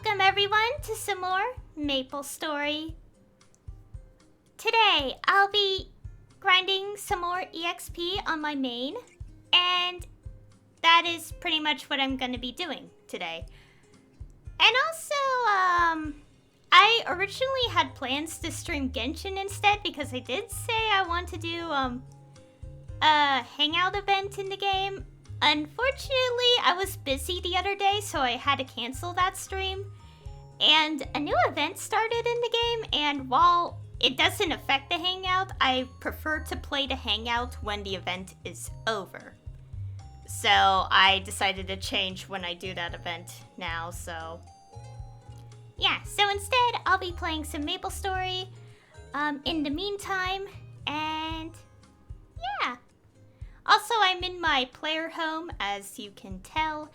Welcome everyone to some more Maplestory. Today I'll be grinding some more EXP on my main, and that is pretty much what I'm going to be doing today. And also, I originally had plans to stream Genshin instead because I did say I want to do a hangout event in the game. Unfortunately, I was busy the other day, so I had to cancel that stream. And a new event started in the game, and while it doesn't affect the hangout, I prefer to play the hangout when the event is over. So I decided to change when I do that event now, so... yeah, so instead, I'll be playing some Maplestory in the meantime, and yeah. Also, I'm in my player home, as you can tell,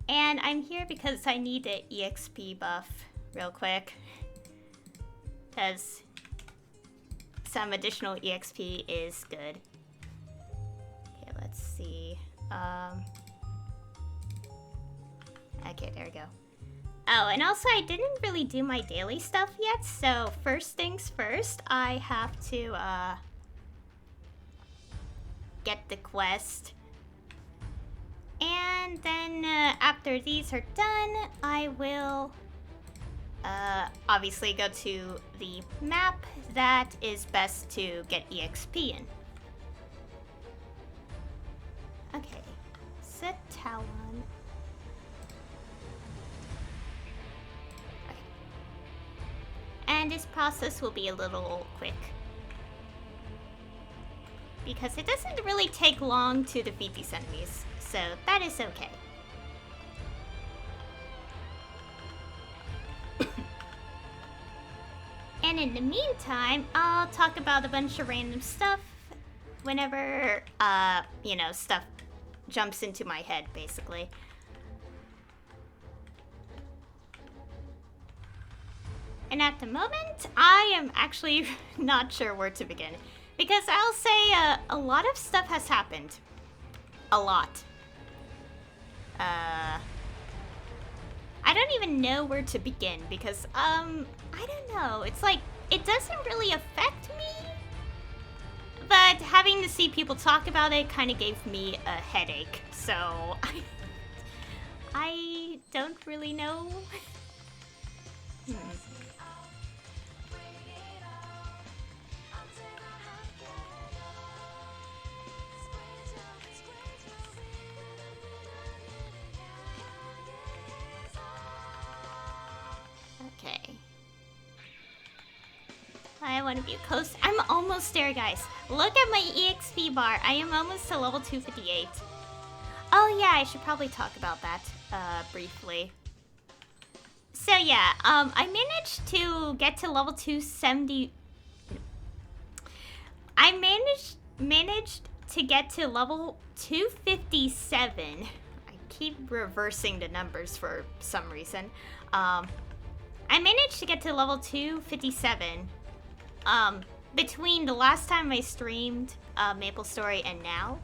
and I'm here because I need an EXP buff real quick, because some additional EXP is good. Okay, let's see. Okay, there we go. Oh, and also I didn't really do my daily stuff yet, so first things first, I have to, get the quest. And then after these are done, I will obviously go to the map that is best to get EXP in. Okay, set Talon. Okay. And this process will be a little quick, because it doesn't really take long to defeat these enemies, so that is okay. And in the meantime, I'll talk about a bunch of random stuff whenever, you know, stuff jumps into my head, basically. And at the moment, I am actually not sure where to begin. Because I'll say a lot of stuff has happened. A lot. I don't even know where to begin because, I don't know. It's like, it doesn't really affect me. But having to see people talk about it kind of gave me a headache. So, I don't really know. Okay. I want to be close. I'm almost there, guys. Look at my EXP bar. I am almost to level 258. Oh yeah, I should probably talk about that briefly. So yeah, I managed to get to level 270. I managed to get to level 257. I keep reversing the numbers for some reason. I managed to get to level 257 between the last time I streamed Maplestory and now.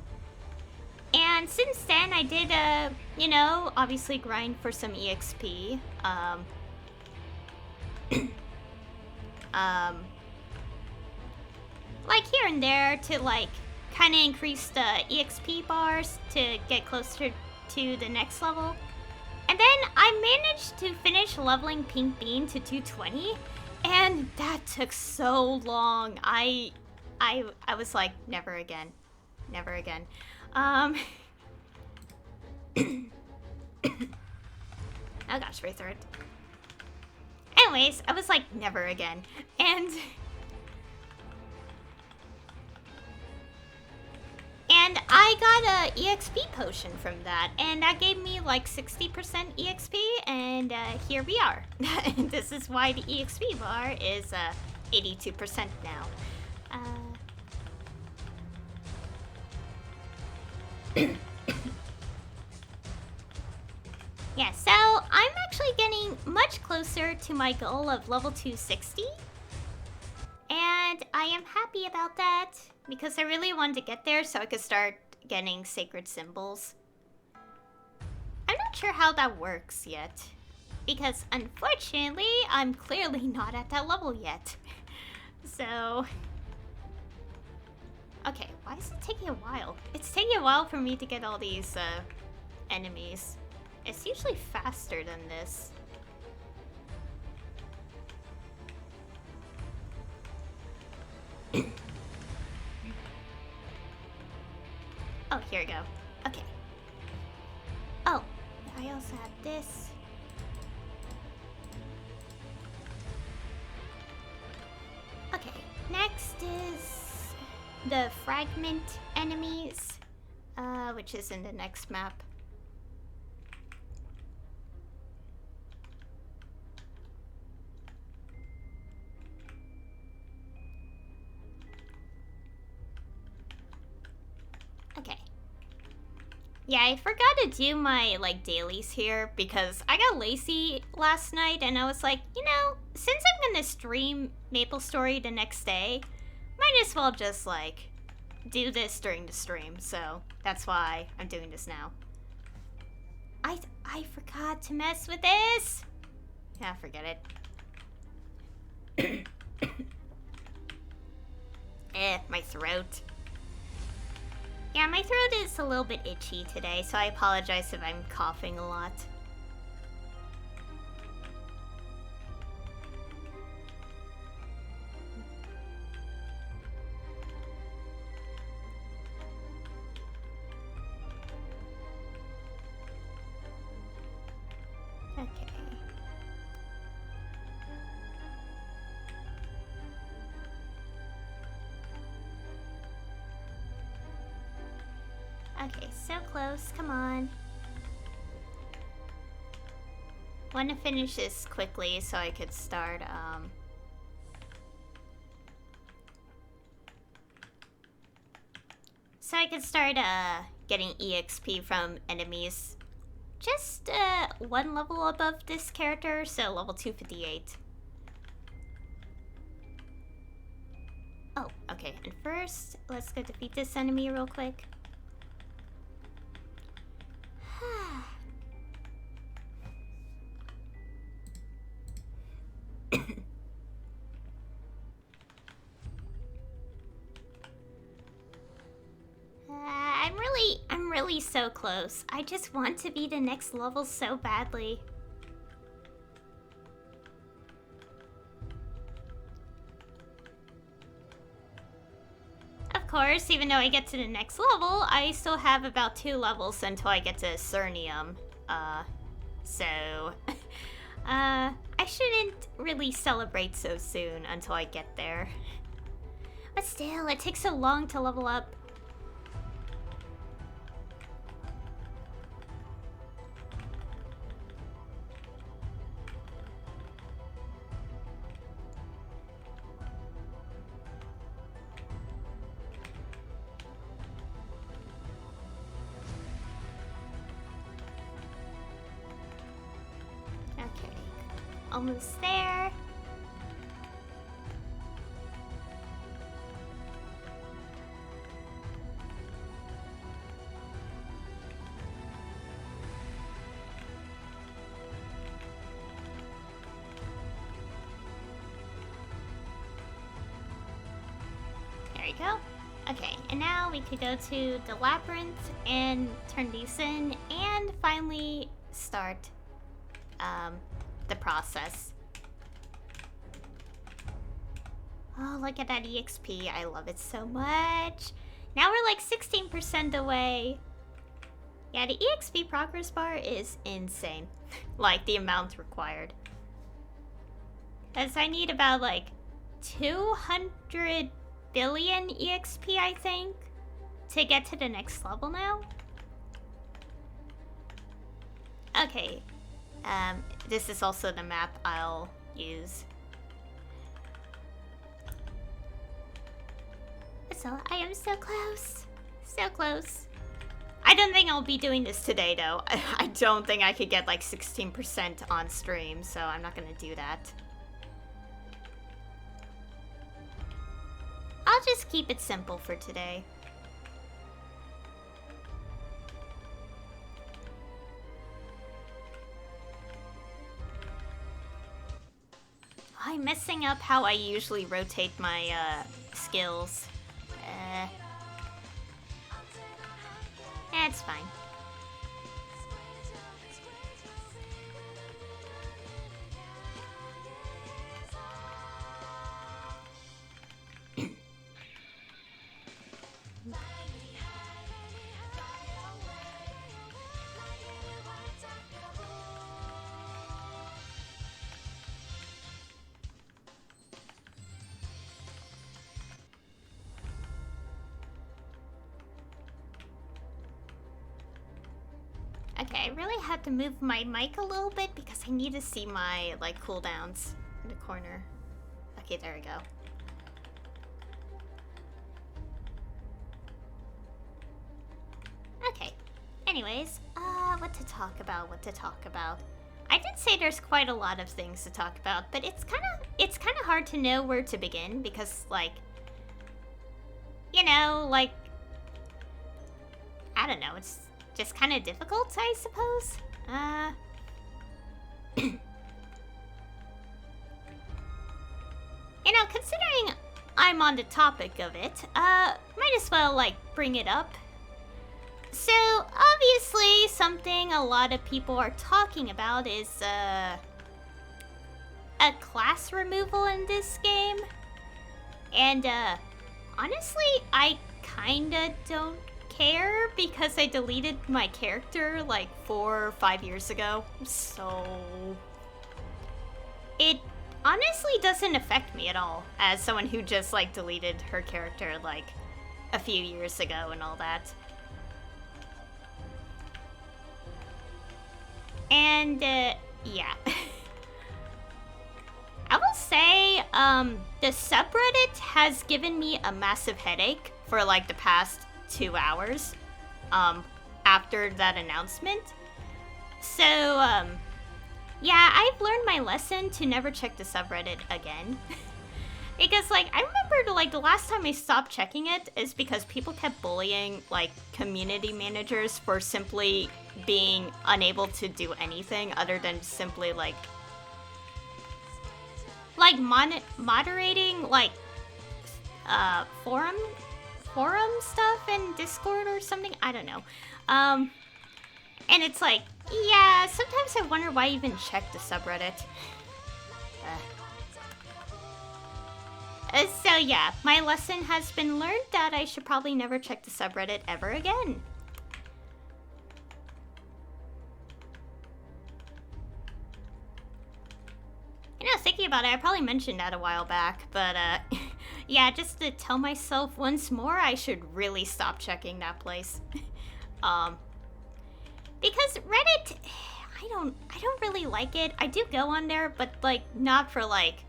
And since then, I did, you know, obviously grind for some EXP. Like here and there to, like, kind of increase the EXP bars to get closer to the next level. And then I managed to finish leveling Pink Bean to 220, and that took so long. I was like, never again. Never again. Oh gosh, my throat. Anyways, I was like, never again. And I got a EXP potion from that, and that gave me like 60% EXP, and here we are. This is why the EXP bar is 82% now. Yeah, so I'm actually getting much closer to my goal of level 260. And I am happy about that, because I really wanted to get there so I could start getting sacred symbols. I'm not sure how that works yet. Because unfortunately, I'm clearly not at that level yet. So... Okay, why is it taking a while? It's taking a while for me to get all these, enemies. It's usually faster than this. Oh, here we go. Okay. Oh, I also have this. Okay, next is the fragment enemies, which is in the next map. Okay. Yeah, I forgot to do my, like, dailies here because I got lazy last night and I was like, you know, since I'm gonna stream Maplestory the next day, might as well just, like, do this during the stream, so that's why I'm doing this now. I forgot to mess with this! Yeah, forget it. My throat. Yeah, my throat is a little bit itchy today, so I apologize if I'm coughing a lot. Okay. Okay, so close, come on. Want to finish this quickly so I could start, getting EXP from enemies. Just, one level above this character, so level 258. Oh, okay, and first, let's go defeat this enemy real quick. I'm really so close. I just want to be the next level so badly. Of course, even though I get to the next level, I still have about 2 levels until I get to Cernium. I shouldn't really celebrate so soon until I get there. But still, it takes so long to level up. Almost there. There we go. Okay, and now we could go to the labyrinth and turn these in and finally start the process. Oh, look at that EXP. I love it so much. Now we're like 16% away. Yeah, the EXP progress bar is insane. Like, the amount required. Because I need about like 200 billion EXP, I think, to get to the next level now. Okay. This is also the map I'll use. So I am so close. So close. I don't think I'll be doing this today, though. I don't think I could get like 16% on stream, so I'm not gonna do that. I'll just keep it simple for today. I'm messing up how I usually rotate my skills. It's fine. Okay, I really had to move my mic a little bit because I need to see my, like, cooldowns in the corner. Okay, there we go. Okay. Anyways, what to talk about. I did say there's quite a lot of things to talk about, but it's kind of hard to know where to begin because, like, you know, like, I don't know, it's just kind of difficult, I suppose. You know, considering I'm on the topic of it, might as well, like, bring it up. So, obviously, something a lot of people are talking about is, a class removal in this game. And, honestly, I kinda don't care because I deleted my character, like, 4 or 5 years ago. So, it honestly doesn't affect me at all as someone who just, like, deleted her character, like, a few years ago and all that. And, yeah. I will say, the subreddit has given me a massive headache for, like, the past 2 hours, after that announcement. So, yeah, I've learned my lesson to never check the subreddit again. Because, like, I remember, like, the last time I stopped checking it is because people kept bullying, like, community managers for simply being unable to do anything other than simply, like moderating, like, forum stuff in Discord or something. I don't know. And it's like, yeah, sometimes I wonder why I even check the subreddit. So yeah, my lesson has been learned that I should probably never check the subreddit ever again. You know, thinking about it, I probably mentioned that a while back, but yeah, just to tell myself once more, I should really stop checking that place. Because Reddit, I don't really like it. I do go on there, but, like, not for, like,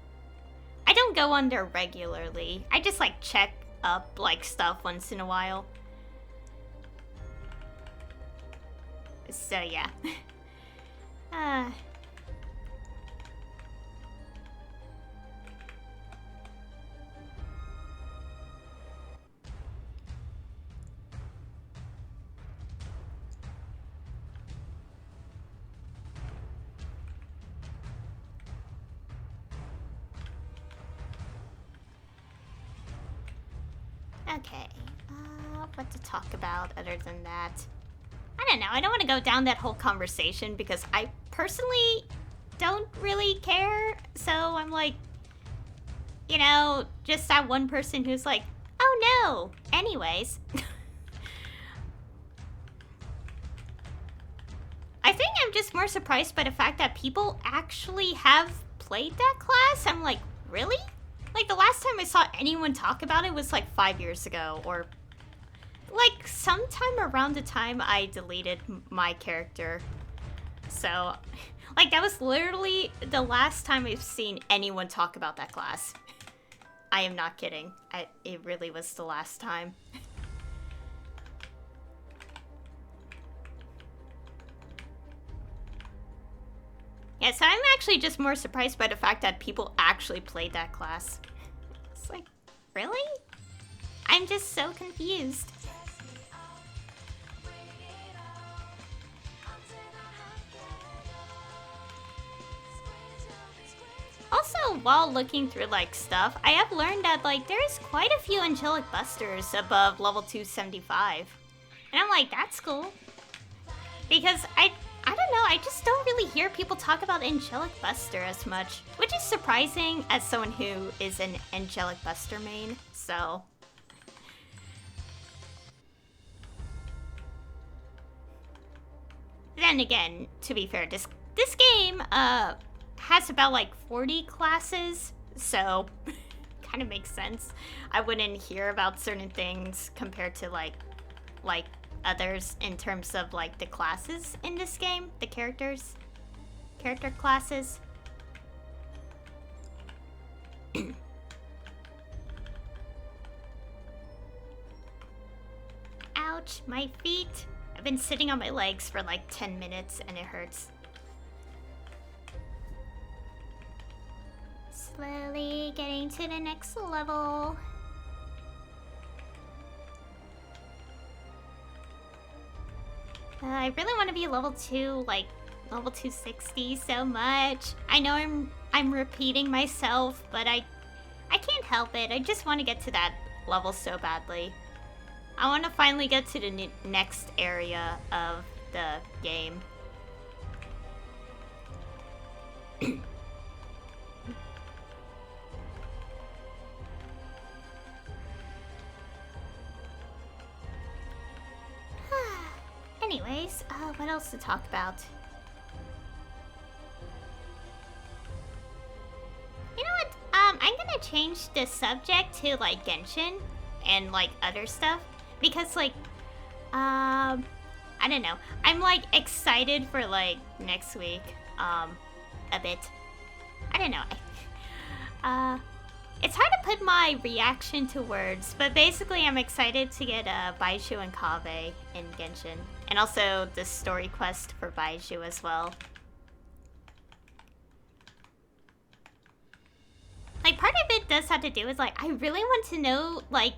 I don't go on there regularly. I just, like, check up, like, stuff once in a while. So yeah. Okay, what to talk about other than that? I don't know, I don't want to go down that whole conversation because I personally don't really care, so I'm like, you know, just that one person who's like, oh no! Anyways. I think I'm just more surprised by the fact that people actually have played that class. I'm like, really? Like, the last time I saw anyone talk about it was, like, 5 years ago, or, like, sometime around the time I deleted my character. So, like, that was literally the last time I've seen anyone talk about that class. I am not kidding. It really was the last time. Yeah, so I'm actually just more surprised by the fact that people actually played that class. It's like, really? I'm just so confused. Also, while looking through, like, stuff, I have learned that, like, there's quite a few angelic busters above level 275. And I'm like, that's cool. Because I don't know, I just don't really hear people talk about angelic buster as much. Which is surprising as someone who is an angelic buster main, so... Then again, to be fair, this game, has about like 40 classes, so kind of makes sense. I wouldn't hear about certain things compared to like others in terms of like the classes in this game, the character classes. Ouch, my feet. I've been sitting on my legs for like 10 minutes and it hurts. Slowly getting to the next level. I really want to be level 2, like level 260 so much. I know I'm repeating myself, but I can't help it. I just want to get to that level so badly. I want to finally get to the next area of the game. Anyways, what else to talk about? You know what? I'm gonna change the subject to like Genshin and like other stuff because like, I don't know. I'm like excited for like next week, a bit. I don't know. It's hard to put my reaction to words, but basically I'm excited to get Baizhu and Kaveh in Genshin. And also the story quest for Baizhu as well. Like, part of it does have to do with, like, I really want to know, like,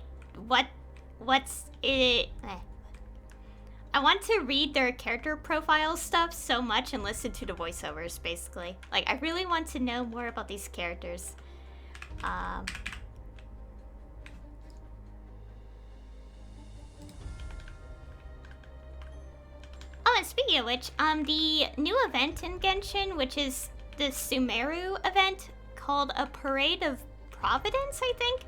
what's it... I want to read their character profile stuff so much and listen to the voiceovers, basically. Like, I really want to know more about these characters. Oh, and speaking of which, the new event in Genshin, which is the Sumeru event called A Parade of Providence, I think.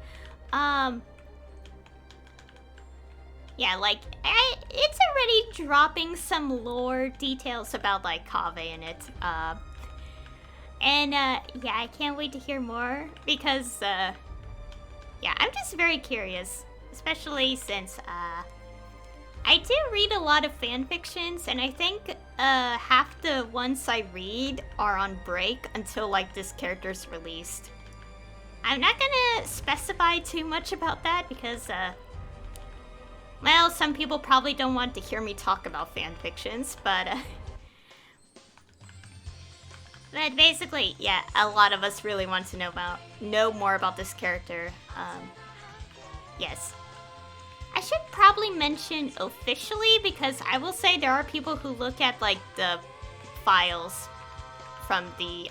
Yeah, like, it's already dropping some lore details about, like, Kaveh in it. Yeah, I can't wait to hear more because, yeah, I'm just very curious, especially since, I do read a lot of fan fictions, and I think, half the ones I read are on break until, like, this character's released. I'm not gonna specify too much about that because, well, some people probably don't want to hear me talk about fan fictions, but, but basically, yeah, a lot of us really want to know more about this character. Yes. I should probably mention officially because I will say there are people who look at like the files from the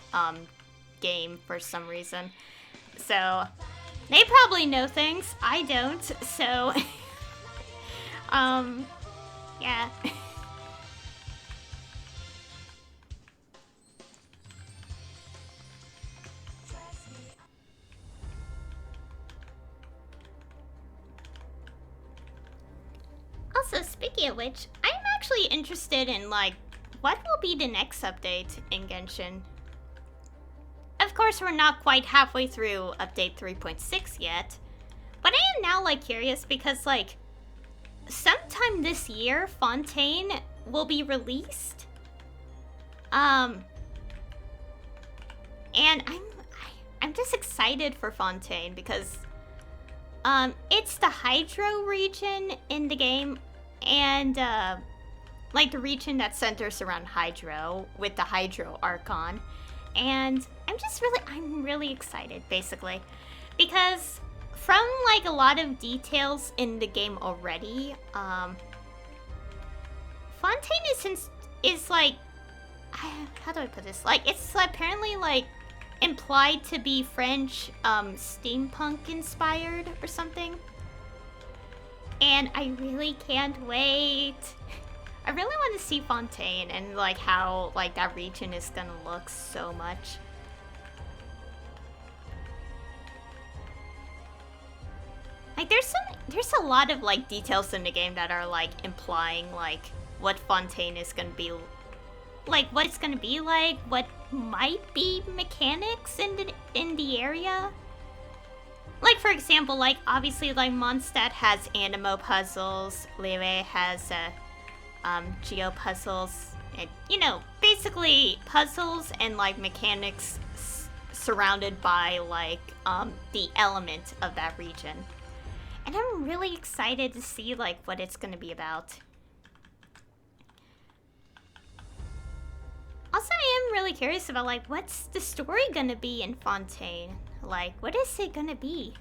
game for some reason. So they probably know things. I don't. So yeah. Also, speaking of which, I'm actually interested in, like, what will be the next update in Genshin? Of course, we're not quite halfway through update 3.6 yet, but I am now, like, curious because, like, sometime this year, Fontaine will be released. And I'm just excited for Fontaine because it's the Hydro region in the game, and, like, the region that centers around Hydro, with the Hydro Archon, and I'm really excited, basically, because from, like, a lot of details in the game already, Fontaine is like, how do I put this? Like, it's apparently, like, implied to be French, steampunk inspired or something. And I really can't wait. I really want to see Fontaine and like how like that region is gonna look so much. Like there's a lot of like details in the game that are like implying like what Fontaine is gonna be like, what it's gonna be like, what might be mechanics in the area. Like, for example, like, obviously, like, Mondstadt has Animo puzzles, Lewe has, Geo puzzles, and, you know, basically puzzles and, like, mechanics surrounded by, like, the element of that region. And I'm really excited to see, like, what it's gonna be about. Also, I am really curious about, like, what's the story gonna be in Fontaine? Like, what is it gonna be?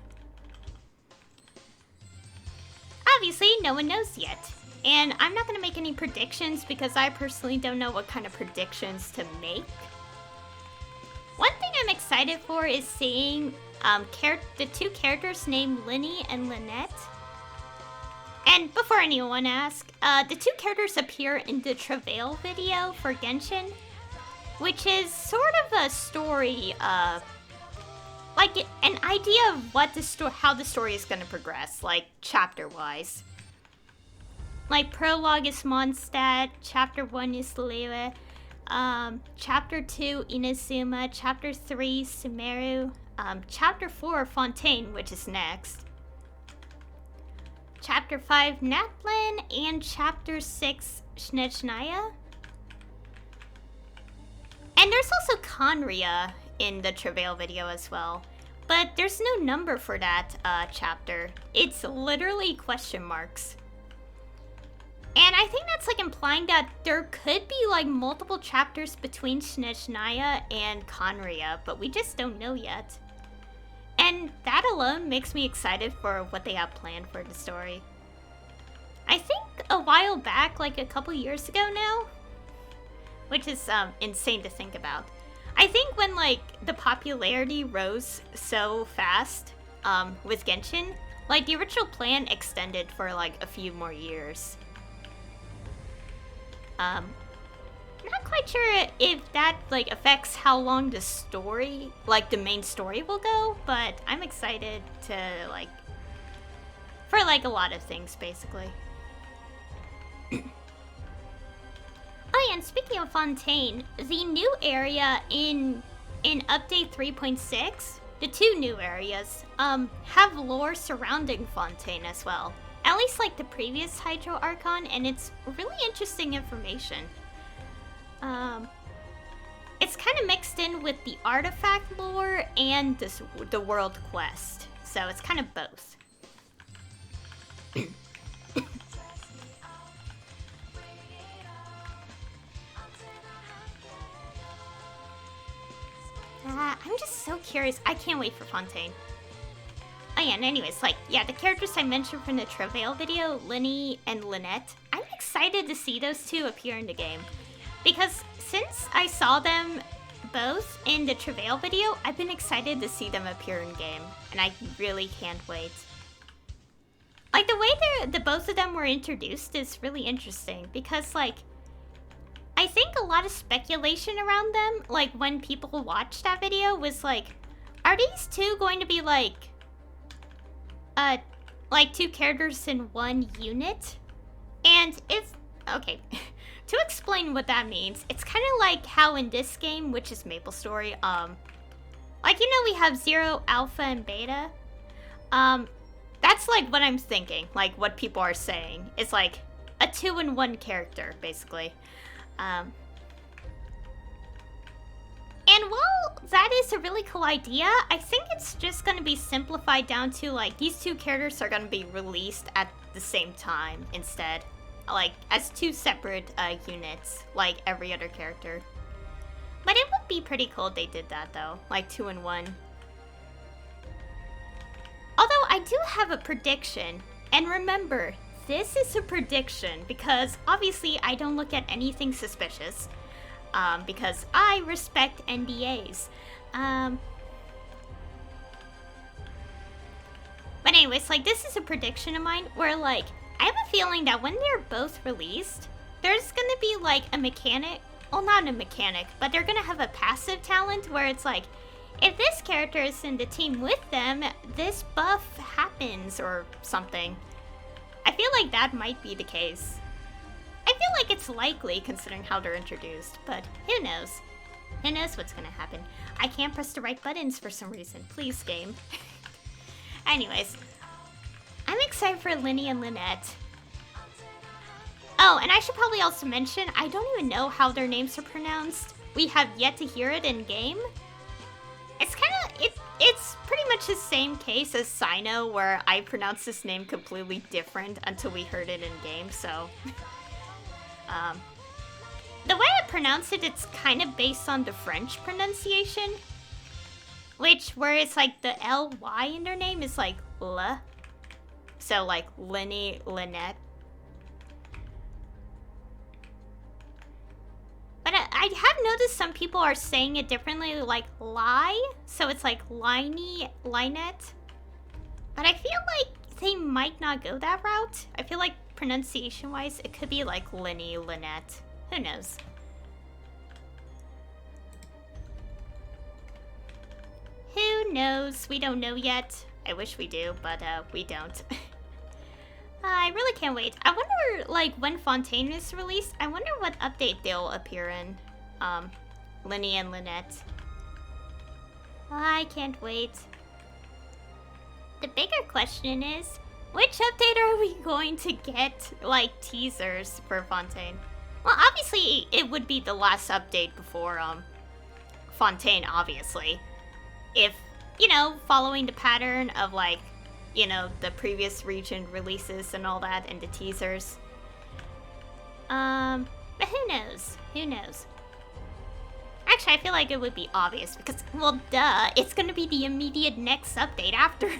Obviously, no one knows yet. And I'm not gonna make any predictions because I personally don't know what kind of predictions to make. One thing I'm excited for is seeing the two characters named Linny and Lynette. And before anyone asks, the two characters appear in the Travail video for Genshin, which is sort of a story, like an idea of what how the story is going to progress, like chapter-wise. Like prologue is Mondstadt, chapter 1 is Lewe, chapter 2 Inazuma, chapter 3 Sumeru, chapter 4 Fontaine, which is next, chapter 5 Naplin, and chapter 6 Snezhnaya. And there's also Conria in the Travail video as well. But there's no number for that chapter. It's literally question marks. And I think that's like implying that there could be like multiple chapters between Snezhnaya and Conria, but we just don't know yet. And that alone makes me excited for what they have planned for the story. I think a while back, like a couple years ago now, which is insane to think about. I think when like the popularity rose so fast with Genshin, like the original plan extended for like a few more years. Not quite sure if that like affects how long the story, like the main story will go, but I'm excited to like, for like a lot of things basically. Oh yeah, and speaking of Fontaine, the new area in update 3.6, the two new areas, have lore surrounding Fontaine as well. At least like the previous Hydro Archon, and it's really interesting information. It's kind of mixed in with the artifact lore and the world quest, so it's kind of both. I'm just so curious. I can't wait for Fontaine. Oh yeah, and anyways, like, yeah, the characters I mentioned from the Travail video, Linny and Lynette, I'm excited to see those two appear in the game. Because since I saw them both in the Travail video, I've been excited to see them appear in game. And I really can't wait. Like, the way the both of them were introduced is really interesting. Because, like, I think a lot of speculation around them, like when people watched that video, was like, are these two going to be like two characters in one unit? And it's, okay, to explain what that means, it's kind of like how in this game, which is Maplestory, like, you know, we have Zero, Alpha, and Beta. That's like what I'm thinking, like what people are saying. It's like a 2-in-1 character, basically. And while that is a really cool idea, I think it's just going to be simplified down to, like, these two characters are going to be released at the same time instead. Like, as two separate units, like every other character. But it would be pretty cool if they did that, though. Like, 2-in-1. Although, I do have a prediction. And remember, this is a prediction because obviously I don't look at anything suspicious because I respect NDAs. But anyways, like, this is a prediction of mine where, like, I have a feeling that when they're both released, there's gonna be, like, a mechanic. Well, not a mechanic, but they're gonna have a passive talent where it's like, if this character is in the team with them, this buff happens or something. I feel like that might be the case. I feel like it's likely considering how they're introduced, but who knows? Who knows what's gonna happen? I can't press the right buttons for some reason. Please, game. Anyways, I'm excited for Linny and Lynette. Oh, and I should probably also mention, I don't even know how their names are pronounced. We have yet to hear it in game. It's kind of, it's pretty much the same case as Sino, where I pronounced this name completely different until we heard it in game, so. The way I pronounce it, it's kind of based on the French pronunciation. Where it's like the L-Y in their name is like L. So like Linny, Lynette. But I have noticed some people are saying it differently, like lie. So it's like Liney, Lynette. But I feel like they might not go that route. I feel like pronunciation-wise, it could be like Linny, Lynette. Who knows? Who knows? We don't know yet. I wish we do, but we don't. I really can't wait. I wonder, like, when Fontaine is released, I wonder what update they'll appear in. Linny and Lynette. I can't wait. The bigger question is, which update are we going to get, like, teasers for Fontaine? Well, obviously, it would be the last update before, Fontaine, obviously. If, you know, following the pattern of, like, you know, the previous region releases and all that, and the teasers. But who knows? Who knows? Actually, I feel like it would be obvious, because, well, duh, it's gonna be the immediate next update after,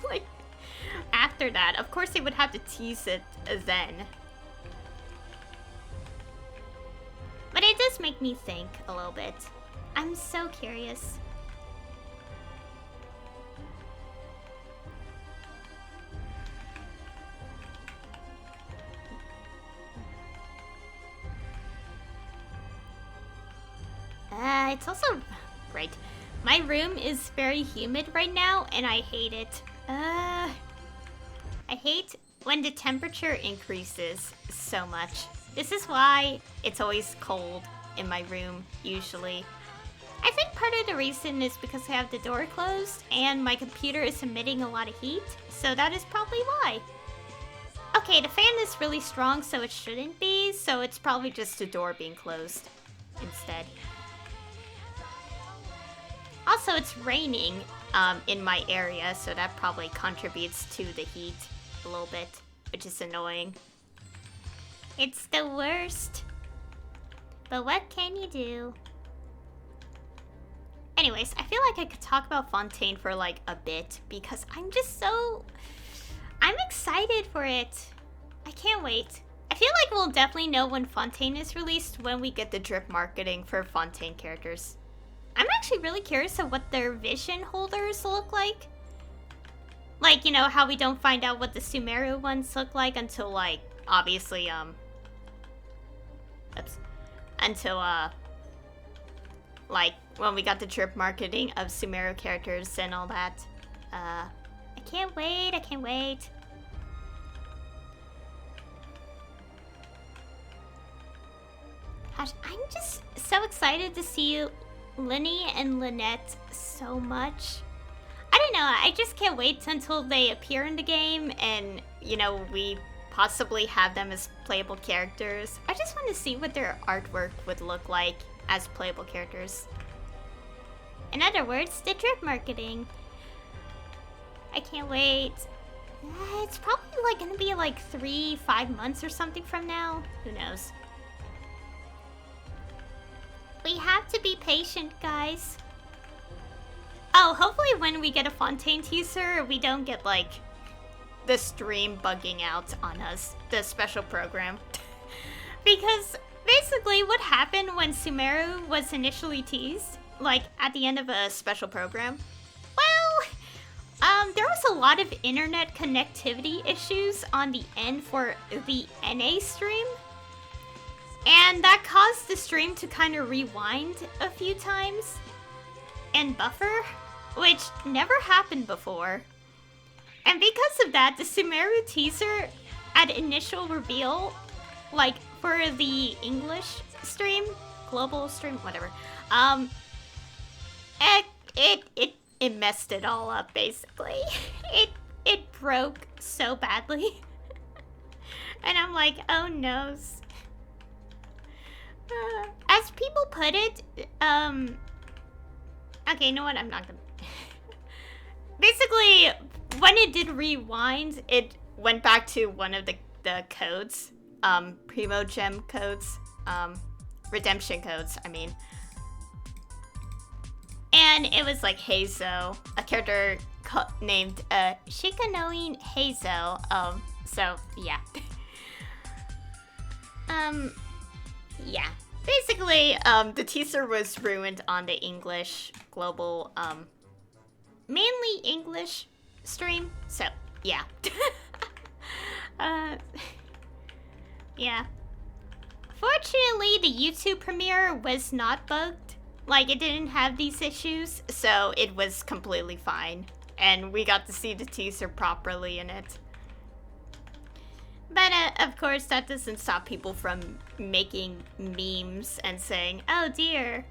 like, after that. Of course, they would have to tease it then. But it does make me think a little bit. I'm so curious. It's also right. My room is very humid right now, and I hate it. I hate when the temperature increases so much. This is why it's always cold in my room, usually. I think part of the reason is because I have the door closed, and my computer is emitting a lot of heat, so that is probably why. Okay, the fan is really strong, so it shouldn't be, so it's probably just the door being closed instead. Also, it's raining in my area, so that probably contributes to the heat a little bit, which is annoying. It's the worst. But what can you do? Anyways, I feel like I could talk about Fontaine for like a bit, because I'm just so... I'm excited for it. I can't wait. I feel like we'll definitely know when Fontaine is released when we get the drip marketing for Fontaine characters. I'm actually really curious of what their vision holders look like. Like, you know, how we don't find out what the Sumeru ones look like until, like, obviously, until, like, when we got the drip marketing of Sumeru characters and all that. I can't wait, I can't wait. Gosh, I'm just so excited to see Linny and Lynette so much. I don't know, I just can't wait until they appear in the game and, you know, we possibly have them as playable characters. I just want to see what their artwork would look like as playable characters. In other words, the drip marketing. I can't wait. It's probably like gonna be like 3-5 months or something from now. Who knows? We have to be patient, guys. Oh, hopefully when we get a Fontaine teaser, we don't get, like, the stream bugging out on us, the special program. Because, basically, what happened when Sumeru was initially teased like, at the end of a special program? Well, there was a lot of internet connectivity issues on the end for the NA stream. And that caused the stream to kind of rewind a few times and buffer, which never happened before. And because of that, the Sumeru teaser at initial reveal, like for the English stream, global stream, whatever, it messed it all up basically. It broke so badly. And I'm like, oh no. As people put it, okay, you know what? I'm not gonna. Basically, when it did rewind, it went back to one of the codes, Primo Gem codes, redemption codes, I mean. And it was like Heizo, a character named Shikanoin Heizo. So yeah. Yeah. Basically, the teaser was ruined on the English global, mainly English stream. So yeah. Yeah. Fortunately, the YouTube premiere was not bugged. Like, it didn't have these issues, so it was completely fine. And we got to see the teaser properly in it. But, of course, that doesn't stop people from making memes and saying, oh dear.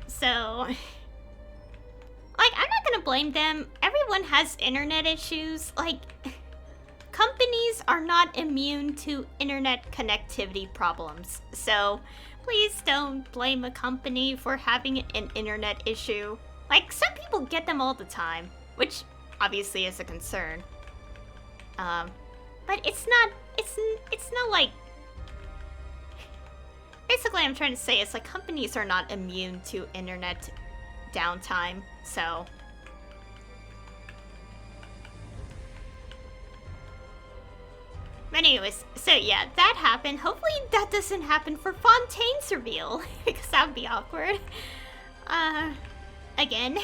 So, like, I'm not gonna blame them. Everyone has internet issues. Like, companies are not immune to internet connectivity problems. So, please don't blame a company for having an internet issue. Like, some people get them all the time, which obviously is a concern. But it's not like... Basically, I'm trying to say it's like companies are not immune to internet downtime, so... But anyways, so yeah, that happened. Hopefully that doesn't happen for Fontaine's reveal, because that would be awkward. Again.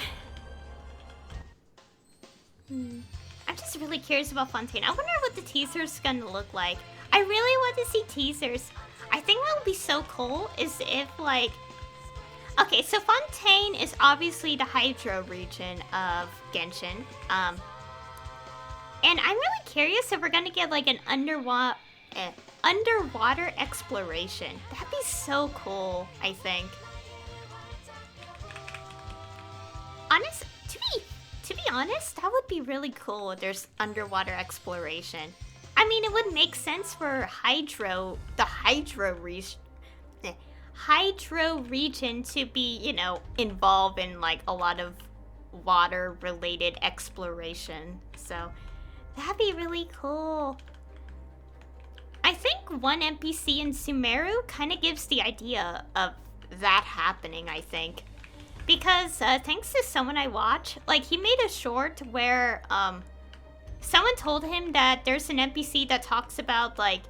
I'm just really curious about Fontaine. I wonder what the teaser's gonna look like. I really want to see teasers. I think what would be so cool is if, like... Okay, so Fontaine is obviously the hydro region of Genshin. And I'm really curious if we're gonna get, like, an underwater exploration. That'd be so cool, I think. To be honest, that would be really cool if there's underwater exploration. I mean, it would make sense for the hydro region to be, you know, involved in, like, a lot of water-related exploration. So, that'd be really cool. I think one NPC in Sumeru kind of gives the idea of that happening, I think. Because, thanks to someone I watch, like, he made a short where, someone told him that there's an NPC that talks about, like,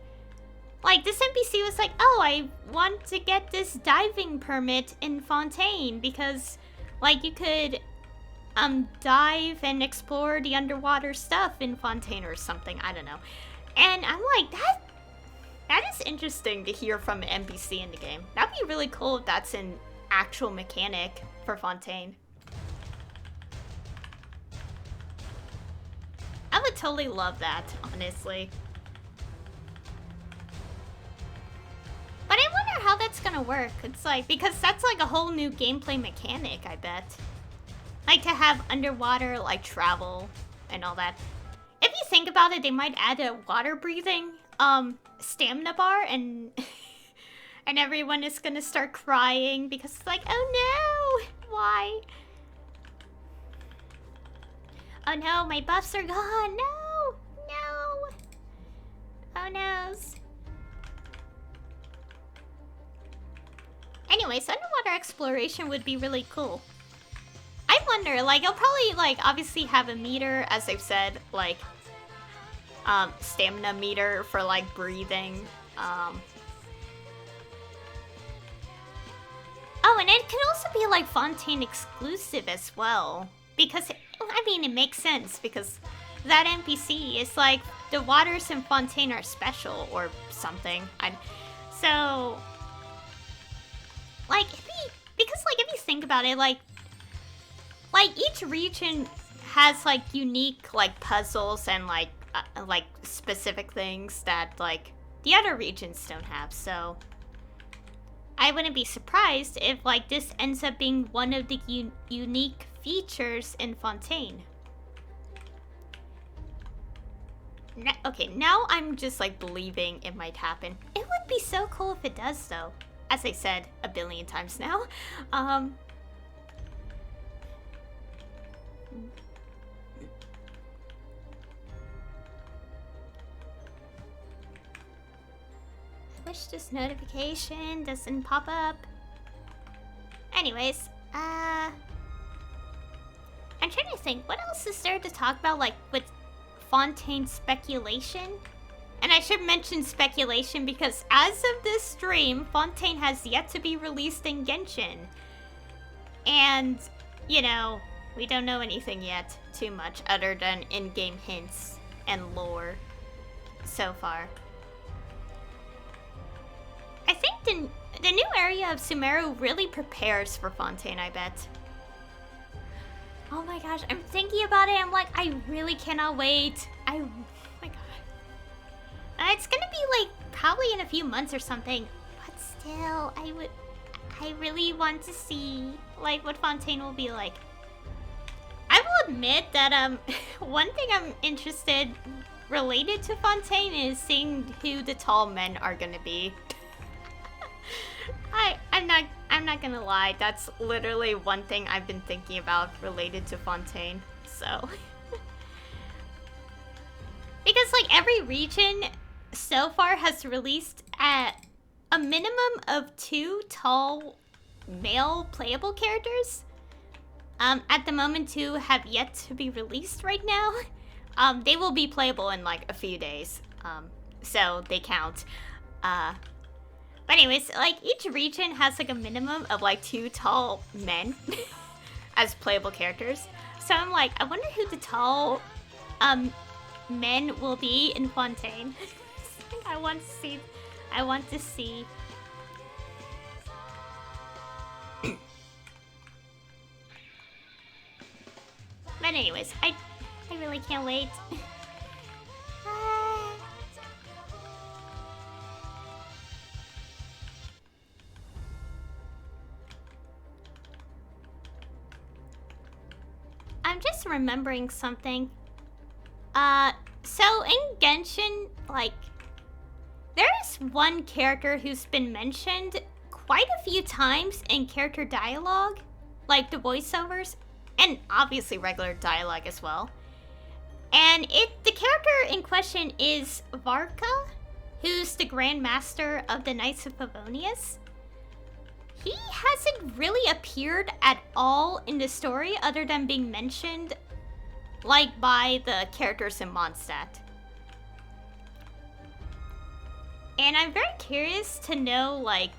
this NPC was like, oh, I want to get this diving permit in Fontaine because, like, you could, dive and explore the underwater stuff in Fontaine or something, I don't know. And I'm like, that is interesting to hear from an NPC in the game. That'd be really cool if that's an actual mechanic for Fontaine. I would totally love that, honestly. But I wonder how that's gonna work. It's like, because that's like a whole new gameplay mechanic, I bet. Like to have underwater, like, travel and all that. If you think about it, they might add a water breathing, stamina bar and... and everyone is gonna start crying because it's like, oh no! Why? Oh no, my buffs are gone! No! No! Oh no. Anyways, underwater exploration would be really cool. I wonder, like, I'll probably, like, obviously have a meter, as I've said, like, stamina meter for, like, breathing, Oh, Oh, and it can also be like Fontaine exclusive as well. Because, I mean, it makes sense because that NPC is like the waters in Fontaine are special or something. So, like, because like if you think about it, like each region has like unique like puzzles and like specific things that like the other regions don't have. So I wouldn't be surprised if like this ends up being one of the unique features in Fontaine. Okay, now I'm just like believing it might happen. It would be so cool if it does though. As I said a billion times now. I wish this notification doesn't pop up. Anyways, I'm trying to think, what else is there to talk about, like, with Fontaine speculation? And I should mention speculation because as of this stream, Fontaine has yet to be released in Genshin. And, you know, we don't know anything yet too much other than in-game hints and lore so far. I think the new area of Sumeru really prepares for Fontaine, I bet. Oh my gosh, I'm thinking about it. I'm like, I really cannot wait. Oh my god. It's gonna be like probably in a few months or something. But still, I really want to see like what Fontaine will be like. I will admit that one thing I'm interested related to Fontaine is seeing who the tall men are gonna be. I'm not gonna lie, that's literally one thing I've been thinking about related to Fontaine, so. Because like every region so far has released at a minimum of 2 tall male playable characters. At the moment 2 have yet to be released right now. They will be playable in like a few days, so they count. But anyways, like each region has like a minimum of like 2 tall men as playable characters. So I'm like, I wonder who the tall men will be in Fontaine. I want to see. But anyways, I really can't wait. I'm just remembering something. So in Genshin, like, there's one character who's been mentioned quite a few times in character dialogue, like the voiceovers, and obviously regular dialogue as well. And the character in question is Varka, who's the Grand Master of the Knights of Favonius. He hasn't really appeared at all in the story other than being mentioned, like, by the characters in Mondstadt. And I'm very curious to know, like,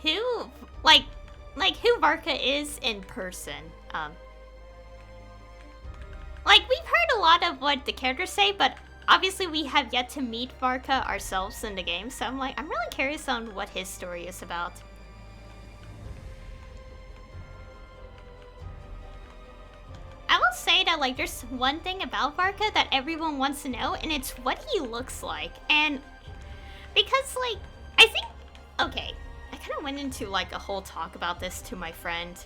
who Varka is in person. Like, we've heard a lot of what the characters say, but obviously we have yet to meet Varka ourselves in the game, so I'm really curious on what his story is about. I will say that, like, there's one thing about Varka that everyone wants to know, and it's what he looks like. And because, like, I think, okay, I kind of went into, like, a whole talk about this to my friend.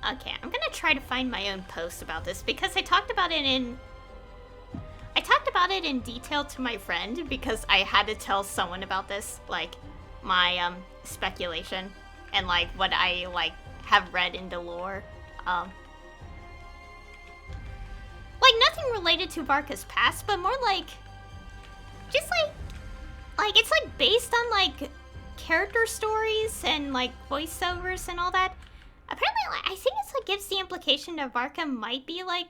Okay, I'm gonna try to find my own post about this because I talked about it in detail to my friend because I had to tell someone about this, like, my, speculation and, like, what I, like, have read in the lore. Like, nothing related to Varka's past, but more like, just like, it's like based on like character stories and like voiceovers and all that. Apparently, like, I think it's like gives the implication that Varka might be like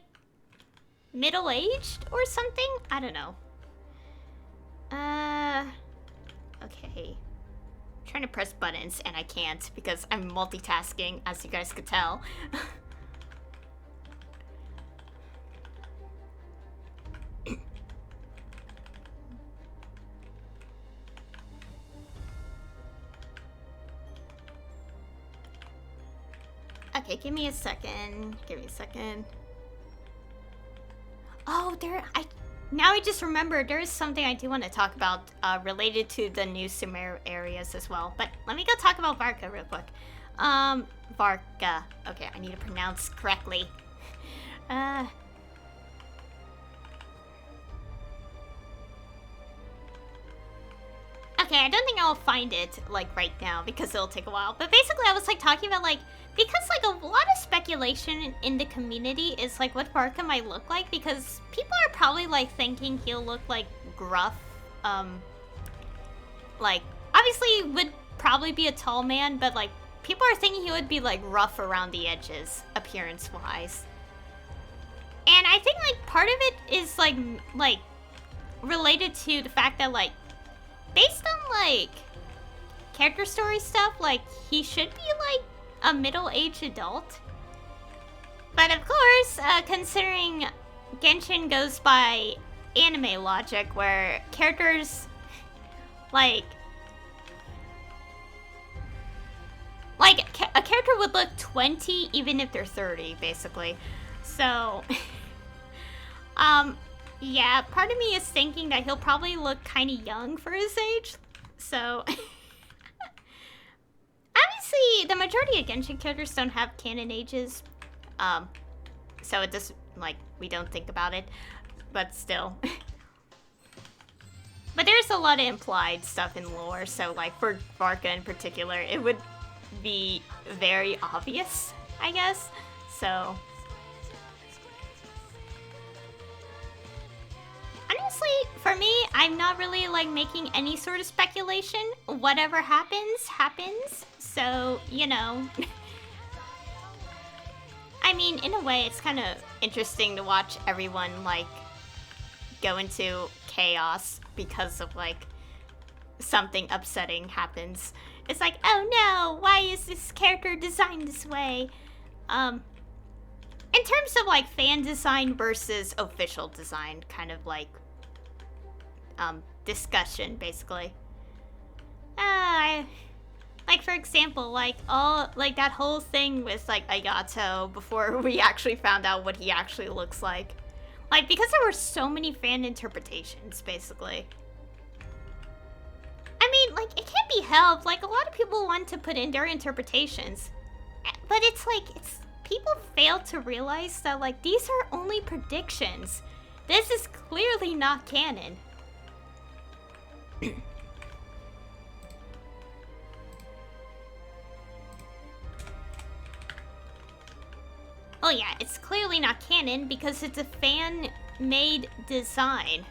middle-aged or something. I don't know. Okay. trying to press buttons and I can't because I'm multitasking, as you guys could tell. Okay, give me a second. Oh, now I just remembered there is something I do want to talk about related to the new Sumer areas as well. But let me go talk about Varka real quick. Varka. Okay, I need to pronounce correctly. Okay, I don't think I'll find it, like, right now, because it'll take a while. But basically, I was, like, talking about, like, because, like, a lot of speculation in the community is, like, what Barca might look like, because people are probably, like, thinking he'll look, like, gruff, like, obviously, he would probably be a tall man, but, like, people are thinking he would be, like, rough around the edges, appearance-wise. And I think, like, part of it is, like, related to the fact that, like, based on, like, character story stuff, like, he should be, like, a middle-aged adult. But, of course, considering Genshin goes by anime logic, where characters, like, a character would look 20 even if they're 30, basically. So, yeah, part of me is thinking that he'll probably look kind of young for his age. So, obviously, the majority of Genshin characters don't have canon ages. So it just, like, we don't think about it. But still. But there's a lot of implied stuff in lore, so, like, for Varka in particular, it would be very obvious, I guess. So, honestly, for me, I'm not really, like, making any sort of speculation. Whatever happens, happens. So, you know. I mean, in a way, it's kind of interesting to watch everyone, like, go into chaos because of, like, something upsetting happens. It's like, oh no, why is this character designed this way? In terms of, like, fan design versus official design, kind of, like, discussion, basically. Like, for example, like, that whole thing with, like, Ayato before we actually found out what he actually looks like. Like, because there were so many fan interpretations, basically. I mean, like, it can't be helped. Like, a lot of people want to put in their interpretations. But it's like, people fail to realize that, like, these are only predictions. This is clearly not canon. Oh yeah, it's clearly not canon because it's a fan-made design.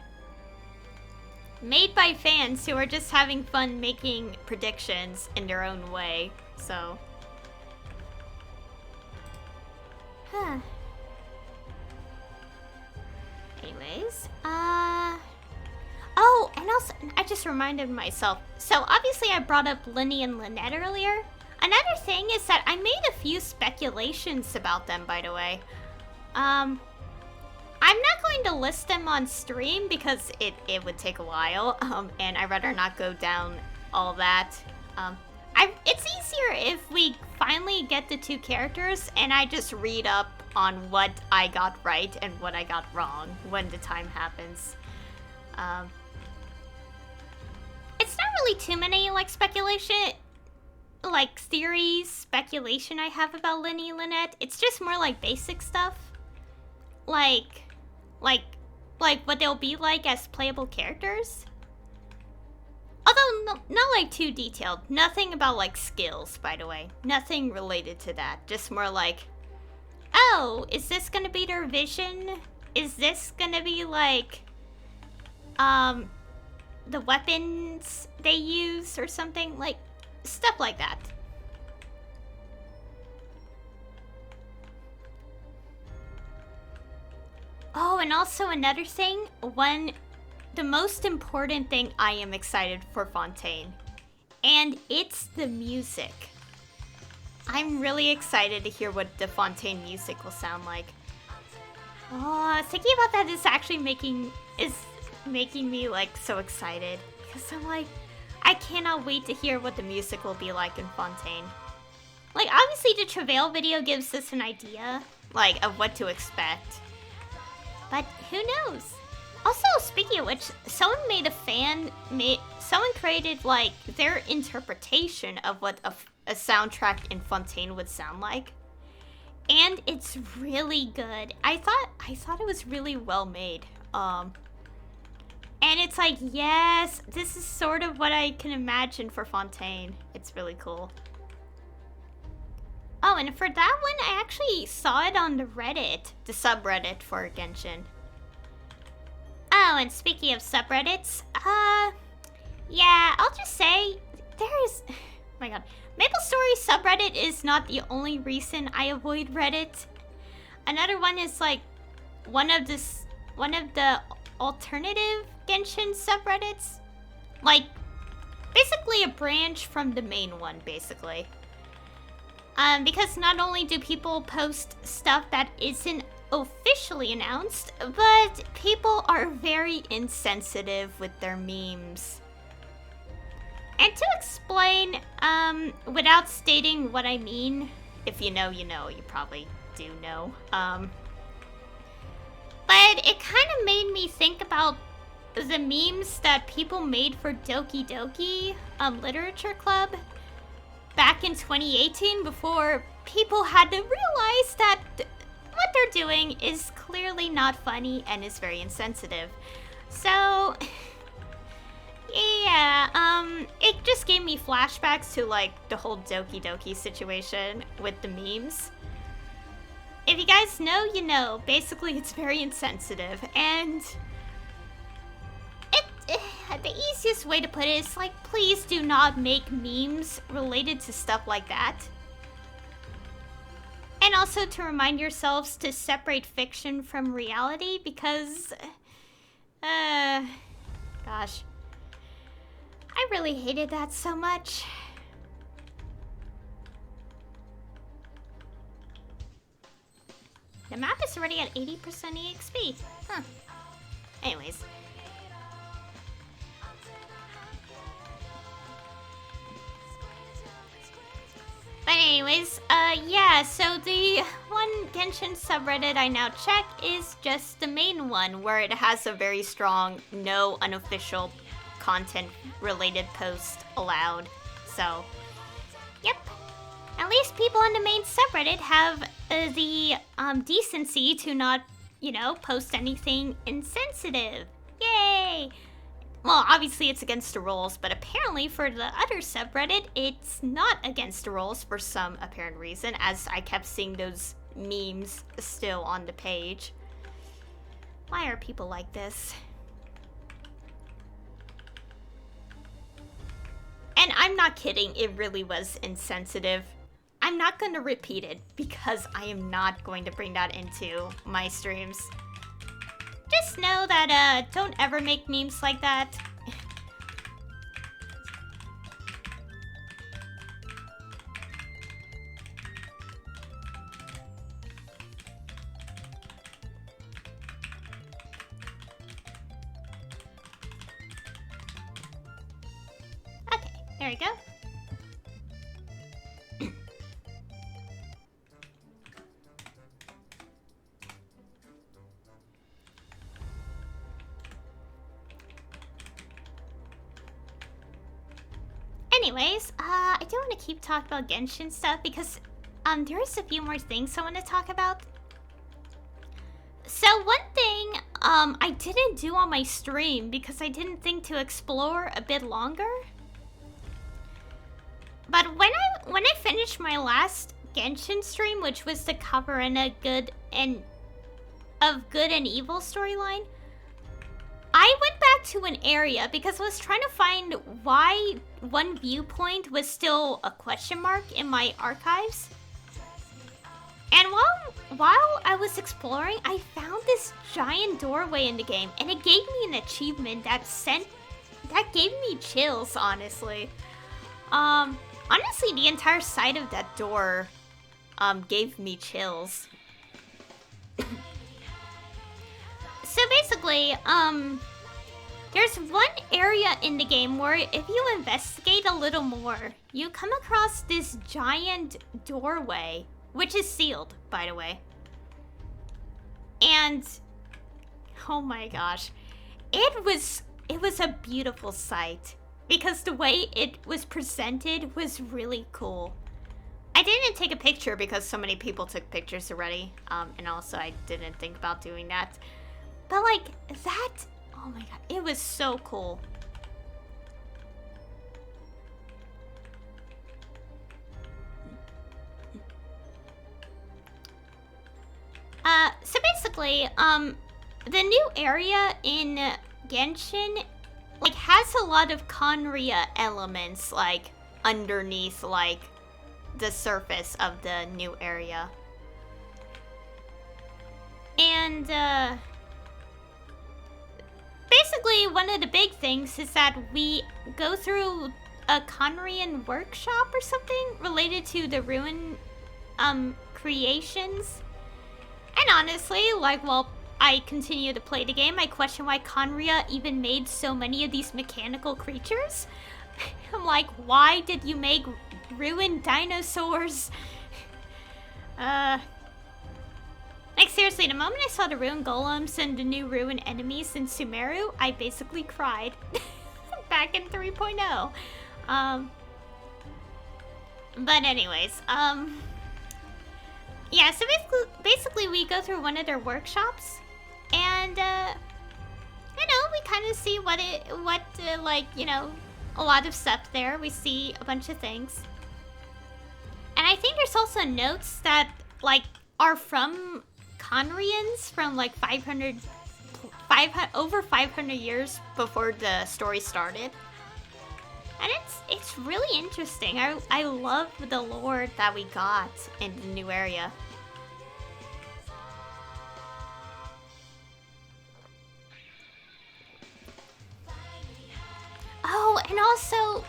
Made by fans who are just having fun making predictions in their own way, so. Anyways, oh, and also, I just reminded myself. So, obviously I brought up Linny and Lynette earlier. Another thing is that I made a few speculations about them, by the way. I'm not going to list them on stream because it would take a while, and I'd rather not go down all that. It's easier if we finally get the two characters and I just read up on what I got right and what I got wrong when the time happens. It's not really too many, like, speculation I have about Linny and Lynette. It's just more like basic stuff. Like what they'll be like as playable characters. Although, not like too detailed. Nothing about, like, skills, by the way. Nothing related to that. Just more like, oh, is this gonna be their vision? Is this gonna be, like, the weapons they use or something? Like, stuff like that. Oh, and also another thing, the most important thing I am excited for Fontaine and it's the music. I'm really excited to hear what the Fontaine music will sound like. Oh, thinking about that is actually making me like so excited, because I'm like, I cannot wait to hear what the music will be like in Fontaine. Like, obviously the Travail video gives us an idea, like, of what to expect. But who knows? Also, speaking of which, someone created, like, their interpretation of what a soundtrack in Fontaine would sound like. And it's really good. I thought it was really well made. And it's like, yes, this is sort of what I can imagine for Fontaine. It's really cool. Oh, and for that one, I actually saw it on the Reddit, the subreddit for Genshin. Oh, and speaking of subreddits, yeah, I'll just say, there's, oh my god, Maplestory subreddit is not the only reason I avoid Reddit. Another one is like, one of the alternative Genshin subreddits. Like, basically a branch from the main one, basically. Because not only do people post stuff that isn't officially announced, but people are very insensitive with their memes. And to explain, without stating what I mean, if you know, you know, you probably do know, but it kind of made me think about the memes that people made for Doki Doki Literature Club back in 2018, before people had to realize that what they're doing is clearly not funny and is very insensitive. So, yeah, it just gave me flashbacks to, like, the whole Doki Doki situation with the memes. If you guys know, you know. Basically, it's very insensitive, and the easiest way to put it is, like, please do not make memes related to stuff like that. And also to remind yourselves to separate fiction from reality, because, gosh, I really hated that so much. The map is already at 80% EXP. Huh. Anyways. But anyways, yeah, so the one Genshin subreddit I now check is just the main one, where it has a very strong no unofficial content related post allowed. So, yep. At least people on the main subreddit have the decency to not, you know, post anything insensitive. Yay! Well, obviously it's against the rules, but apparently for the other subreddit, it's not against the rules for some apparent reason, as I kept seeing those memes still on the page. Why are people like this? And I'm not kidding, it really was insensitive. I'm not going to repeat it, because I am not going to bring that into my streams. Just know that, don't ever make memes like that. Okay, there we go. Anyways, I do want to keep talking about Genshin stuff because there's a few more things I want to talk about. So one thing I didn't do on my stream because I didn't think to explore a bit longer. But when I finished my last Genshin stream, which was to cover in a good and evil storyline, I went back to an area because I was trying to find why one viewpoint was still a question mark in my archives. And while I was exploring, I found this giant doorway in the game, and it gave me an achievement that gave me chills, honestly. Honestly, the entire side of that door, gave me chills. So basically, there's one area in the game where if you investigate a little more, you come across this giant doorway, which is sealed, by the way. And, oh my gosh, it was a beautiful sight because the way it was presented was really cool. I didn't take a picture because so many people took pictures already, and also I didn't think about doing that. But like that, oh my god, it was so cool. So basically, the new area in Genshin, like, has a lot of Conria elements, like, underneath, like, the surface of the new area. And, basically, one of the big things is that we go through a Conrian workshop or something related to the ruin, creations. And honestly, like, while I continue to play the game, I question why Conria even made so many of these mechanical creatures. I'm like, why did you make ruined dinosaurs? Like, seriously, the moment I saw the ruined golems and the new ruined enemies in Sumeru, I basically cried. Back in 3.0. But anyways, yeah, so basically we go through one of their workshops, and, you know, we kind of see like, you know, a lot of stuff there. We see a bunch of things. And I think there's also notes that, like, are from Conrians from, like, over 500 years before the story started. And it's really interesting. I love the lore that we got in the new area. Oh, and also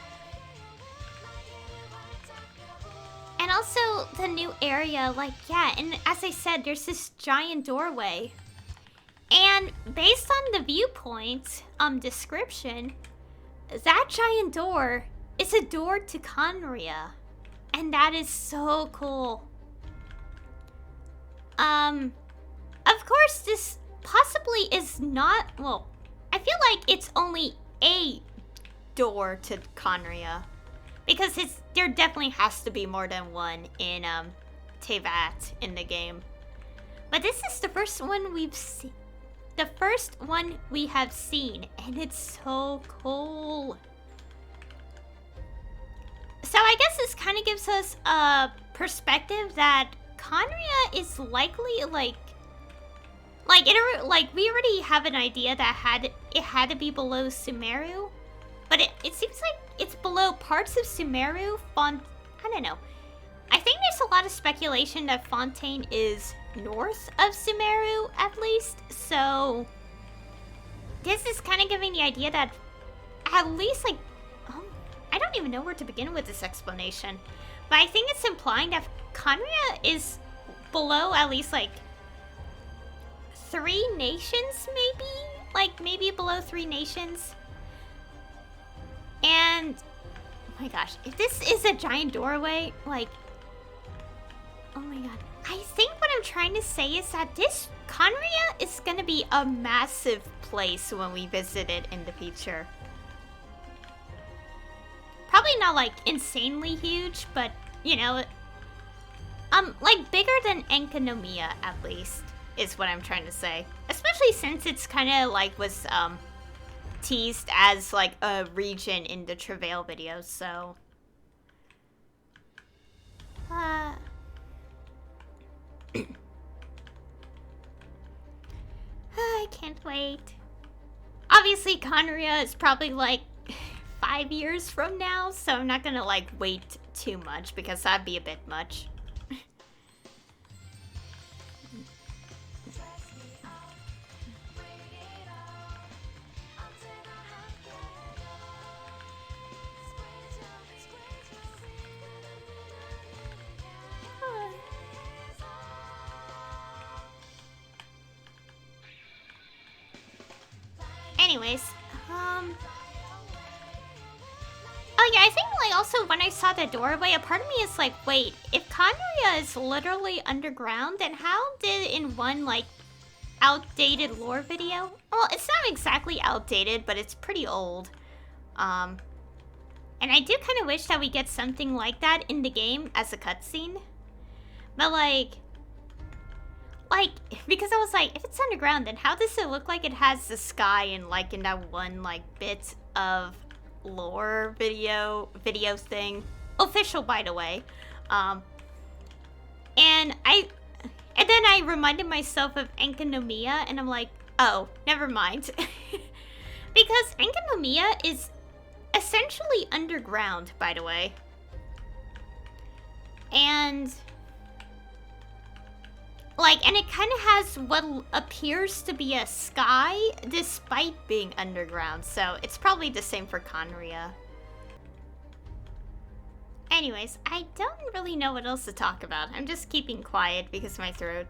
the new area, like, yeah, and as I said, there's this giant doorway. And based on the viewpoint description, that giant door is a door to Conria. And that is so cool. Of course, this possibly is not, well, I feel like it's only a door to Conria. Because there definitely has to be more than one in, Teyvat in the game. But this is the first one we've seen. The first one we have seen, and it's so cool. So I guess this kind of gives us a perspective that Conria is likely like we already have an idea that it had to be below Sumeru, but it seems like it's below parts of Sumeru. I don't know. I think there's a lot of speculation that Fontaine is north of Sumeru, at least. So this is kind of giving the idea that at least, like, I don't even know where to begin with this explanation, but I think it's implying that Conria is below at least, like, 3 nations, maybe? Like, maybe below 3 nations. And, oh my gosh, if this is a giant doorway, like, oh my god. I think what I'm trying to say is that this Conria is gonna be a massive place when we visit it in the future. Probably not, like, insanely huge, but, you know, like, bigger than Enkanomiya, at least, is what I'm trying to say. Especially since it's kind of, like, was, teased as, like, a region in the Travail videos, so... I can't wait. Obviously, Conria is probably, like, 5 years from now, so I'm not gonna, like, wait too much, because that'd be a bit much. Anyways, oh yeah, I think like also when I saw the doorway, a part of me is like, wait, if Conria is literally underground, then how did in one like outdated lore video? Well, it's not exactly outdated, but it's pretty old. And I do kind of wish that we get something like that in the game as a cutscene. But like, because I was like, if it's underground, then how does it look like it has the sky and like in that one like bit of lore video thing? Official, by the way. And then I reminded myself of Enkanomiya, and I'm like, oh, never mind. Because Enkanomiya is essentially underground, by the way. And like, and it kind of has what appears to be a sky despite being underground, so it's probably the same for Conria. Anyways, I don't really know what else to talk about. I'm just keeping quiet because my throat,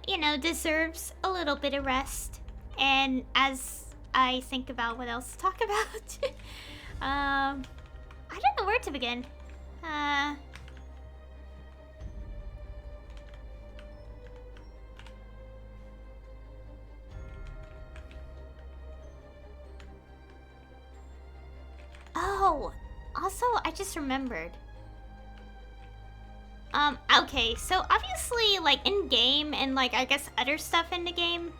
you know, deserves a little bit of rest. And as I think about what else to talk about, I don't know where to begin. Oh, also, I just remembered. Okay, so obviously, like, in-game and, like, I guess other stuff in the game,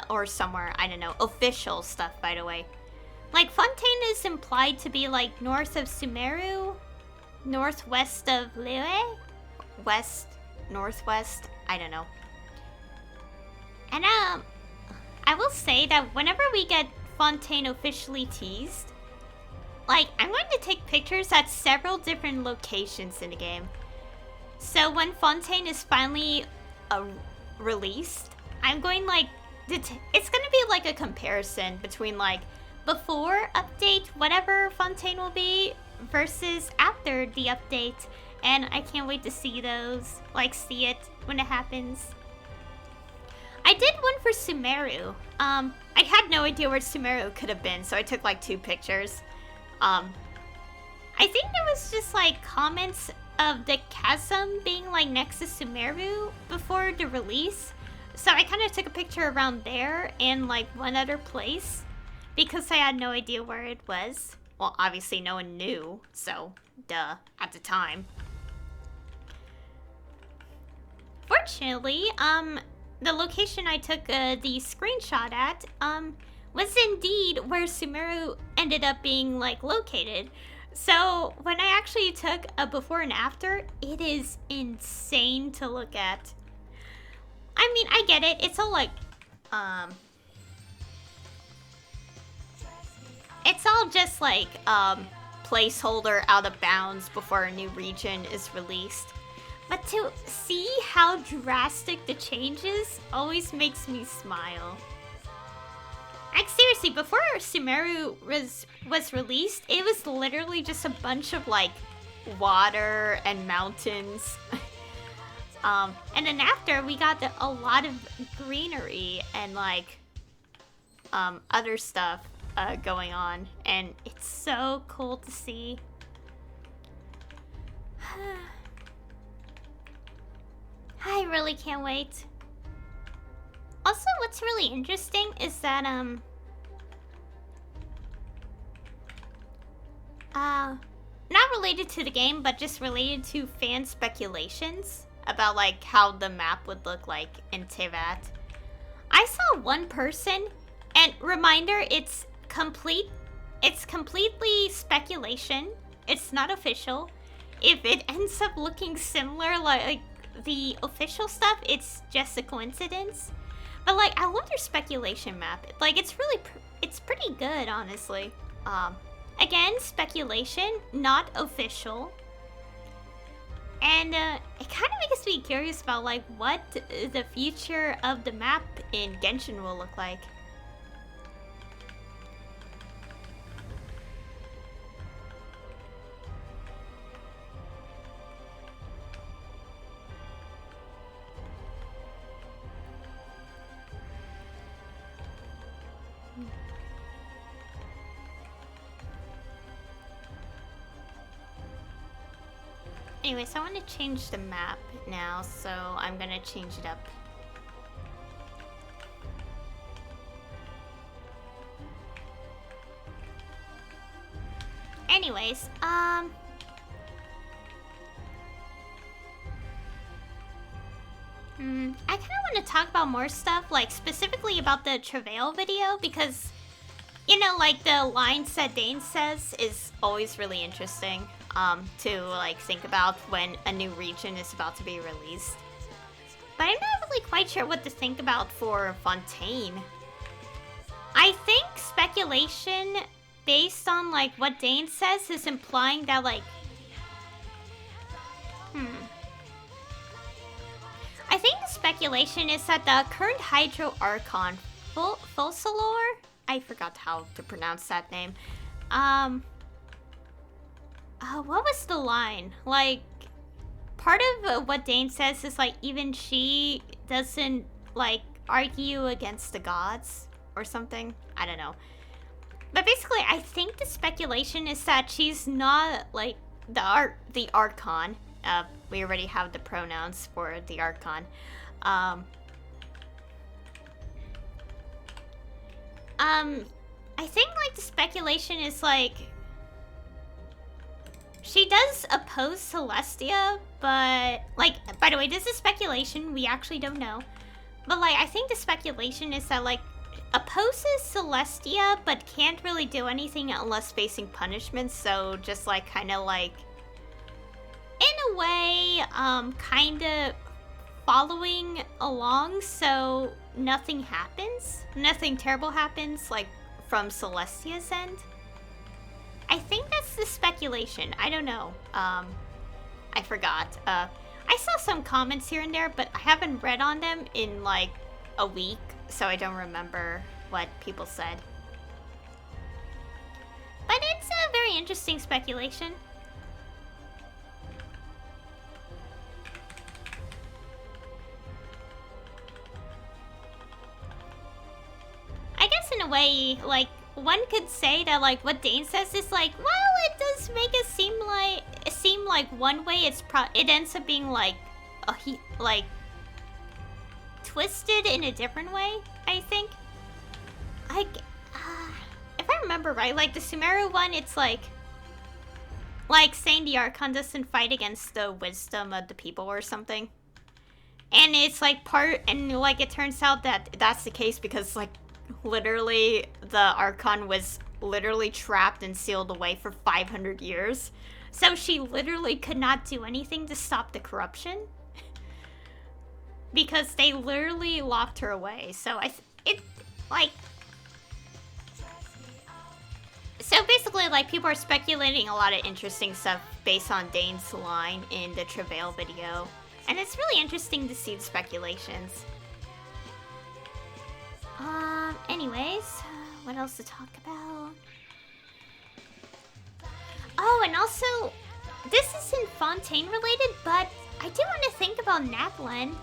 or somewhere, I don't know, official stuff, by the way. Like, Fontaine is implied to be, like, north of Sumeru, northwest of Liyue, west, northwest, I don't know. And, I will say that whenever we get Fontaine officially teased, like, I'm going to take pictures at several different locations in the game. So when Fontaine is finally released, I'm going, like, it's going to be, like, a comparison between, like, before update, whatever Fontaine will be, versus after the update. And I can't wait to see those, like, see it when it happens. I did one for Sumeru. I had no idea where Sumeru could have been, so I took, like, 2 pictures. I think there was just, like, comments of the chasm being, like, next to Sumeru before the release. So I kind of took a picture around there and, like, one other place because I had no idea where it was. Well, obviously no one knew, so duh, at the time. Fortunately, the location I took the screenshot at, was indeed where Sumeru ended up being, like, located. So when I actually took a before and after, it is insane to look at. I mean, I get it. It's all like, it's all just like, placeholder out of bounds before a new region is released. But to see how drastic the change is always makes me smile. Like, seriously, before Sumeru was released, it was literally just a bunch of, like, water and mountains. And then after, we got a lot of greenery and, like, other stuff going on. And it's so cool to see. I really can't wait. Also, what's really interesting is that, not related to the game, but just related to fan speculations about, like, how the map would look like in Tevat. I saw one person, and reminder, it's completely speculation. It's not official. If it ends up looking similar, like the official stuff, it's just a coincidence. But, like, I love their speculation map. Like, it's pretty good, honestly. Again, speculation, not official. And, it kind of makes me curious about, like, what the future of the map in Genshin will look like. Anyways, I want to change the map now, so I'm gonna change it up. Anyways, I kind of want to talk about more stuff, like specifically about the Travail video, because, you know, like the lines that Dane says is always really interesting to like think about when a new region is about to be released. But I'm not really quite sure what to think about for Fontaine. I think speculation based on like what Dane says is implying that like I think the speculation is that the current Hydro Archon, Fossilor? I forgot how to pronounce that name. What was the line? Like, part of what Dane says is like, even she doesn't like argue against the gods or something. I don't know. But basically, I think the speculation is that she's not like the Archon. We already have the pronouns for the Archon. I think like the speculation is like she does oppose Celestia, but like, by the way, this is speculation. We actually don't know. But like, I think the speculation is that like opposes Celestia, but can't really do anything unless facing punishment. So just like kind of like, in a way, kind of following along so nothing happens, nothing terrible happens, like from Celestia's end. I think that's the speculation. I don't know. I forgot. I saw some comments here and there, but I haven't read on them in like a week, so I don't remember what people said. But it's a very interesting speculation. I guess in a way, like, one could say that like what Dane says is like, well, it does make it seem like one way. It ends up being like like twisted in a different way. I think. If I remember right, like the Sumeru one, it's like saying the Archon doesn't fight against the wisdom of the people or something. And it's like and like it turns out that that's the case because like literally the Archon was literally trapped and sealed away for 500 years. So she literally could not do anything to stop the corruption. Because they literally locked her away. So so basically like people are speculating a lot of interesting stuff based on Dane's line in the Travail video. And it's really interesting to see the speculations. Anyways, what else to talk about? Oh, and also, this isn't Fontaine related, but I do want to think about Natlan,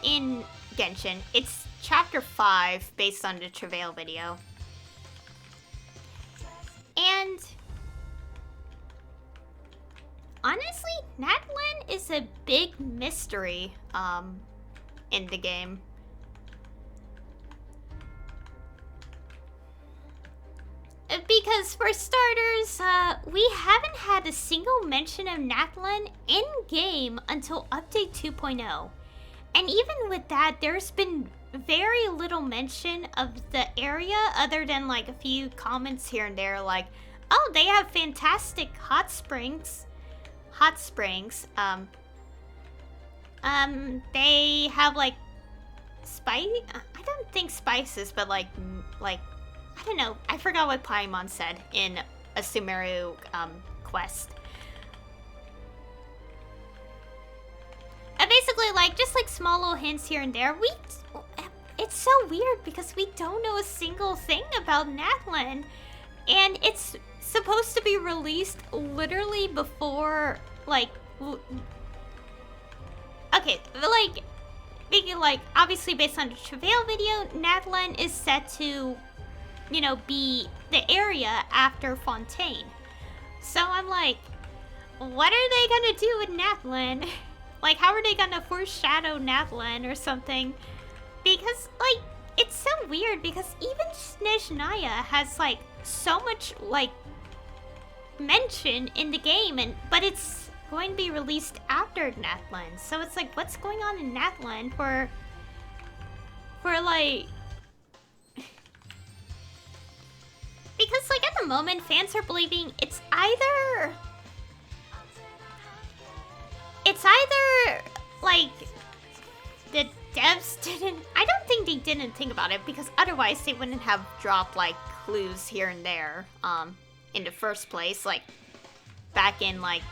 in Genshin. It's chapter 5, based on the Travail video. And honestly, Natlan is a big mystery, in the game. Because for starters, we haven't had a single mention of Natlan in-game until Update 2.0. And even with that, there's been very little mention of the area other than like a few comments here and there like, oh, they have fantastic hot springs. They have like I don't think spices, but like I don't know. I forgot what Paimon said in a Sumeru quest. And basically, like, just like small little hints here and there. It's so weird because we don't know a single thing about Natlan. And it's supposed to be released literally before, like... Okay, like, obviously based on the Travail video, Natlan is set to... be the area after Fontaine. So I'm like, what are they gonna do with Natlan? Like, how are they gonna foreshadow Natlan or something? Because, like, it's so weird because even Snezhnaya has, like, so much, like, mention in the game, but it's going to be released after Natlan. So it's like, what's going on in Natlan for like... Because, like, at the moment, fans are believing it's either, like, the devs didn't... I don't think they didn't think about it, because otherwise they wouldn't have dropped, like, clues here and there, in the first place, like, back in, like,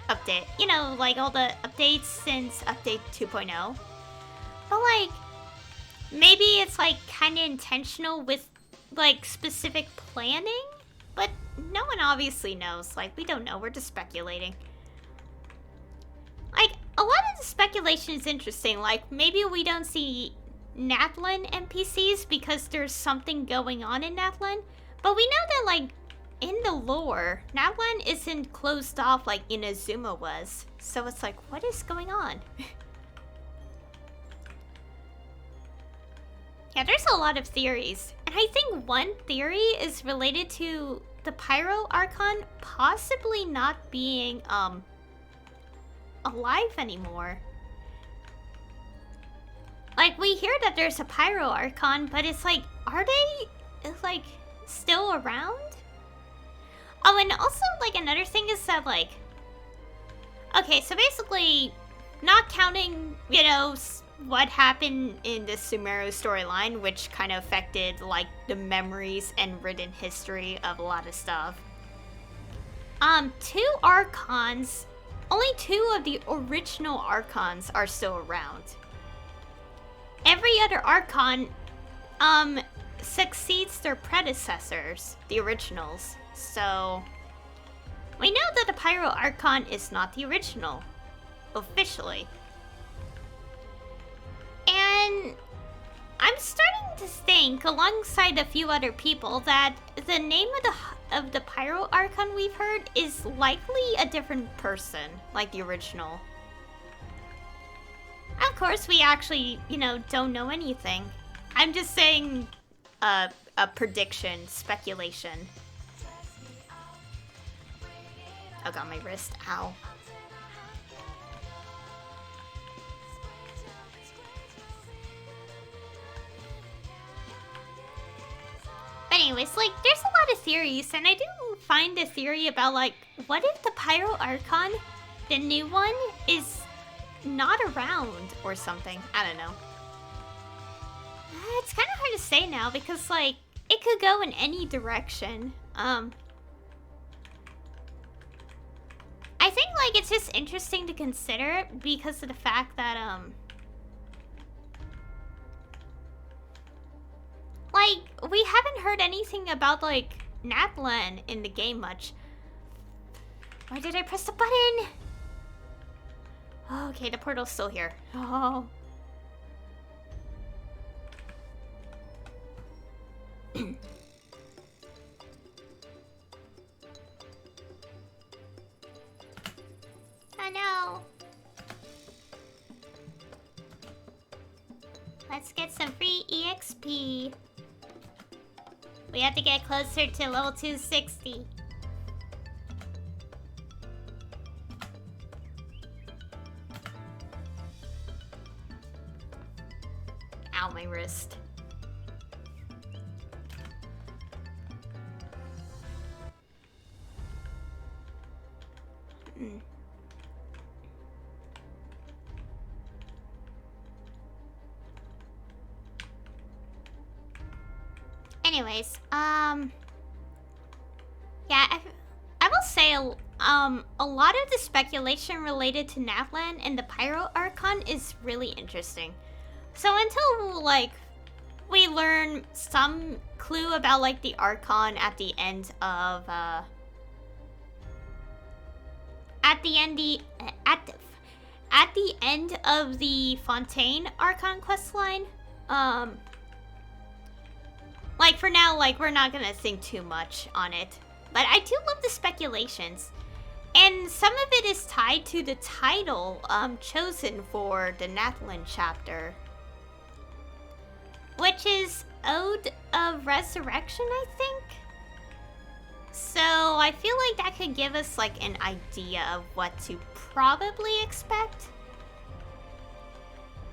update... You know, like, all the updates since Update 2.0. But, like, maybe it's, like, kind of intentional with, like, specific planning? But no one obviously knows. Like, we don't know. We're just speculating. Like, a lot of the speculation is interesting. Like, maybe we don't see Natlan NPCs because there's something going on in Natlan. But we know that, like, in the lore, Natlan isn't closed off like Inazuma was. So it's like, what is going on? Yeah, there's a lot of theories. And I think one theory is related to the Pyro Archon possibly not being, alive anymore. Like, we hear that there's a Pyro Archon, but it's like, are they, like, still around? Oh, and also, like, another thing is that, like... Okay, so basically, not counting, you know, what happened in the Sumeru storyline, which kind of affected, like, the memories and written history of a lot of stuff. Two Archons, only two of the original Archons are still around. Every other Archon, succeeds their predecessors, the originals. So, we know that the Pyro Archon is not the original, officially. And I'm starting to think, alongside a few other people, that the name of the Pyro Archon we've heard is likely a different person, like the original. Of course, we actually, you know, don't know anything. I'm just saying a prediction, speculation. Oh god, my wrist, ow. But anyways, like, there's a lot of theories, and I do find a theory about, like, what if the Pyro Archon, the new one, is not around or something? I don't know. It's kind of hard to say now, because, like, it could go in any direction. I think, like, it's just interesting to consider because of the fact that, like, we haven't heard anything about, like, Natlan in the game much. Why did I press the button? Oh, okay, the portal's still here. Oh. Oh no. Let's get some free EXP. We have to get closer to level 260. Ow, my wrist. Anyways, yeah, I will say, a lot of the speculation related to Natlan and the Pyro Archon is really interesting. So until, like, we learn some clue about, like, the Archon at the end of, at the end of the Fontaine Archon questline, like, for now, like, we're not gonna think too much on it. But I do love the speculations. And some of it is tied to the title chosen for the Nathlin chapter, which is Ode of Resurrection, I think. So I feel like that could give us like an idea of what to probably expect.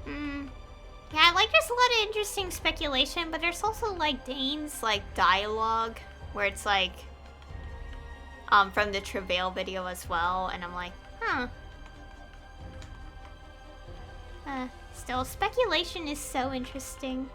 Yeah, like there's a lot of interesting speculation, but there's also like Dane's like dialogue where it's like from the Travail video as well, and I'm like, still, speculation is so interesting.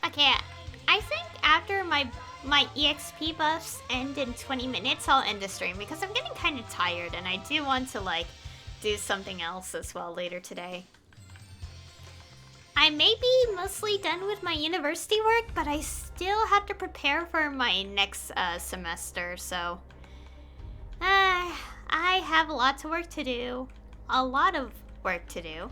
Okay, I think after my EXP buffs end in 20 minutes, I'll end the stream because I'm getting kind of tired and I do want to like do something else as well later today. I may be mostly done with my university work, but I still have to prepare for my next semester, so I have a lot of work to do. A lot of work to do.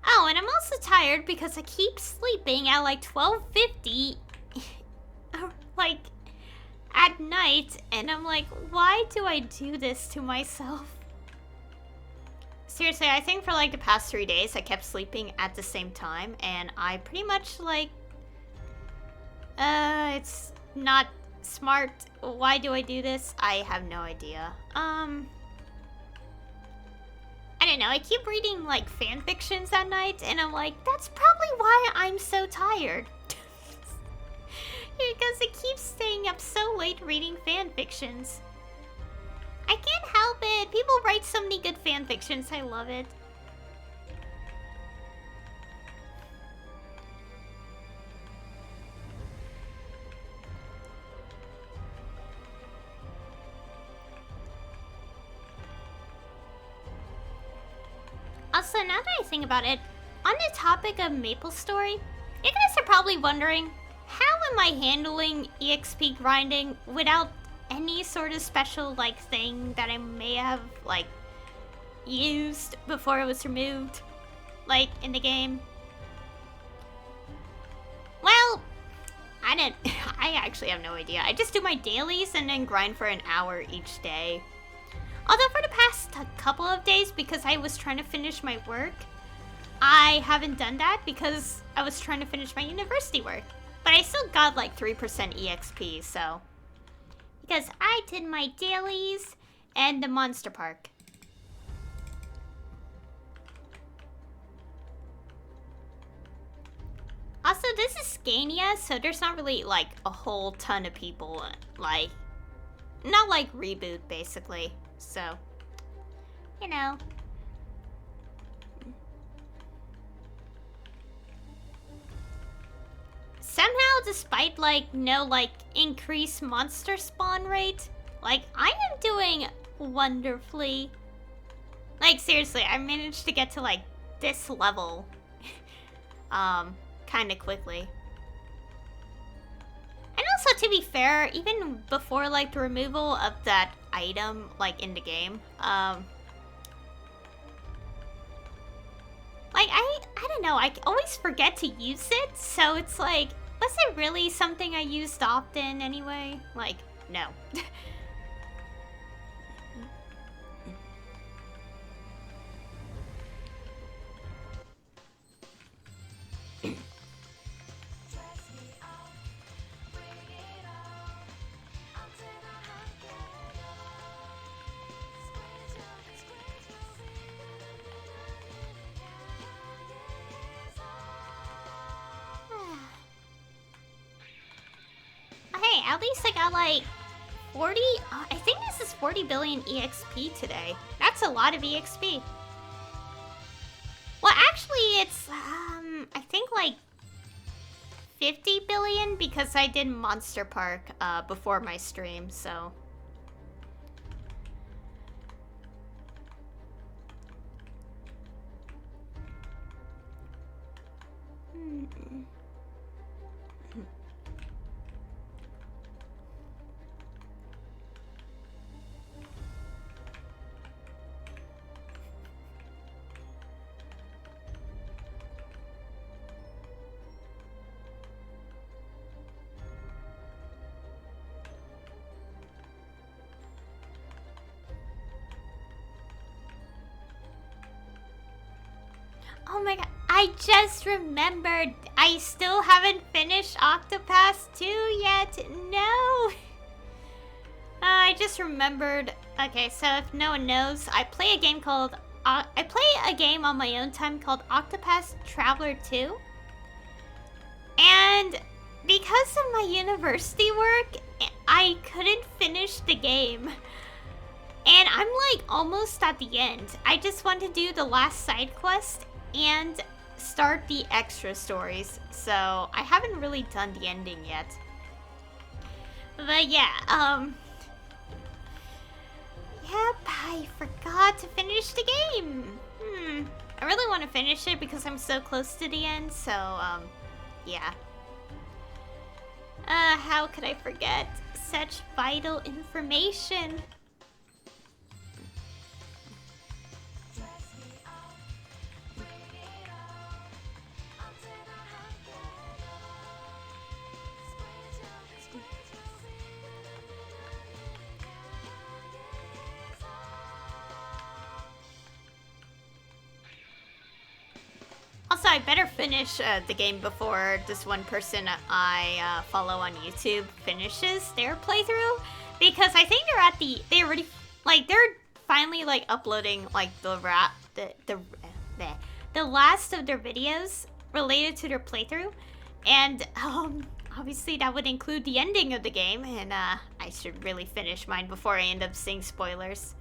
Oh, and I'm also tired because I keep sleeping at like 12:50 like at night, and I'm like, why do I do this to myself? Seriously, I think for like the past 3 days I kept sleeping at the same time, and I pretty much like it's not smart. Why do I do this? I have no idea. I don't know, I keep reading like fan fictions at night, and I'm like, that's probably why I'm so tired. Because I keep staying up so late reading fan fictions. I can't help it. People write so many good fan fictions. I love it. Also, now that I think about it, on the topic of Maplestory, you guys are probably wondering, how am I handling EXP grinding without any sort of special like thing that I may have like used before it was removed, like in the game? Well, I actually have no idea. I just do my dailies and then grind for an hour each day. Although for the past couple of days, because I was trying to finish my work, I haven't done that because I was trying to finish my university work. But I still got like 3% EXP, so. Because I did my dailies and the Monster Park. Also, this is Scania, so there's not really like a whole ton of people, like, not like Reboot basically. So, you know. Somehow, despite like no like increased monster spawn rate, like I am doing wonderfully. Like seriously, I managed to get to like this level kind of quickly. And also, to be fair, even before like the removal of that item like in the game, like I don't know, I always forget to use it, so it's like, was it really something I used often anyway? Like, no. Hey, at least I got like 40, I think this is 40 billion EXP today. That's a lot of EXP. Well, actually it's, I think like 50 billion because I did Monster Park before my stream, so. Oh my god, I just remembered I still haven't finished Octopath 2 yet. No! I just remembered. Okay, so if no one knows, I play a game called... I play a game on my own time called Octopath Traveler 2. And because of my university work, I couldn't finish the game. And I'm like almost at the end. I just want to do the last side quest and start the extra stories. So I haven't really done the ending yet. But yeah, yep, I forgot to finish the game. I really want to finish it because I'm so close to the end, so, yeah. How could I forget such vital information? Also, I better finish the game before this one person I follow on YouTube finishes their playthrough, because I think they already, like, they're finally like uploading like the last of their videos related to their playthrough, and obviously that would include the ending of the game, and I should really finish mine before I end up seeing spoilers.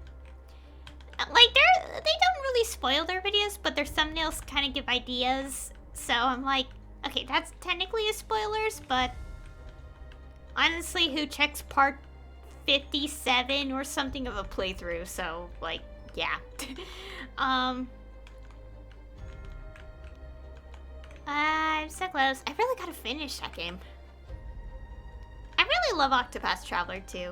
Like, they don't really spoil their videos, but their thumbnails kind of give ideas. So I'm like, okay, that's technically a spoilers, but honestly, who checks part 57 or something of a playthrough? So, like, yeah. I'm so close. I really gotta finish that game. I really love Octopath Traveler 2.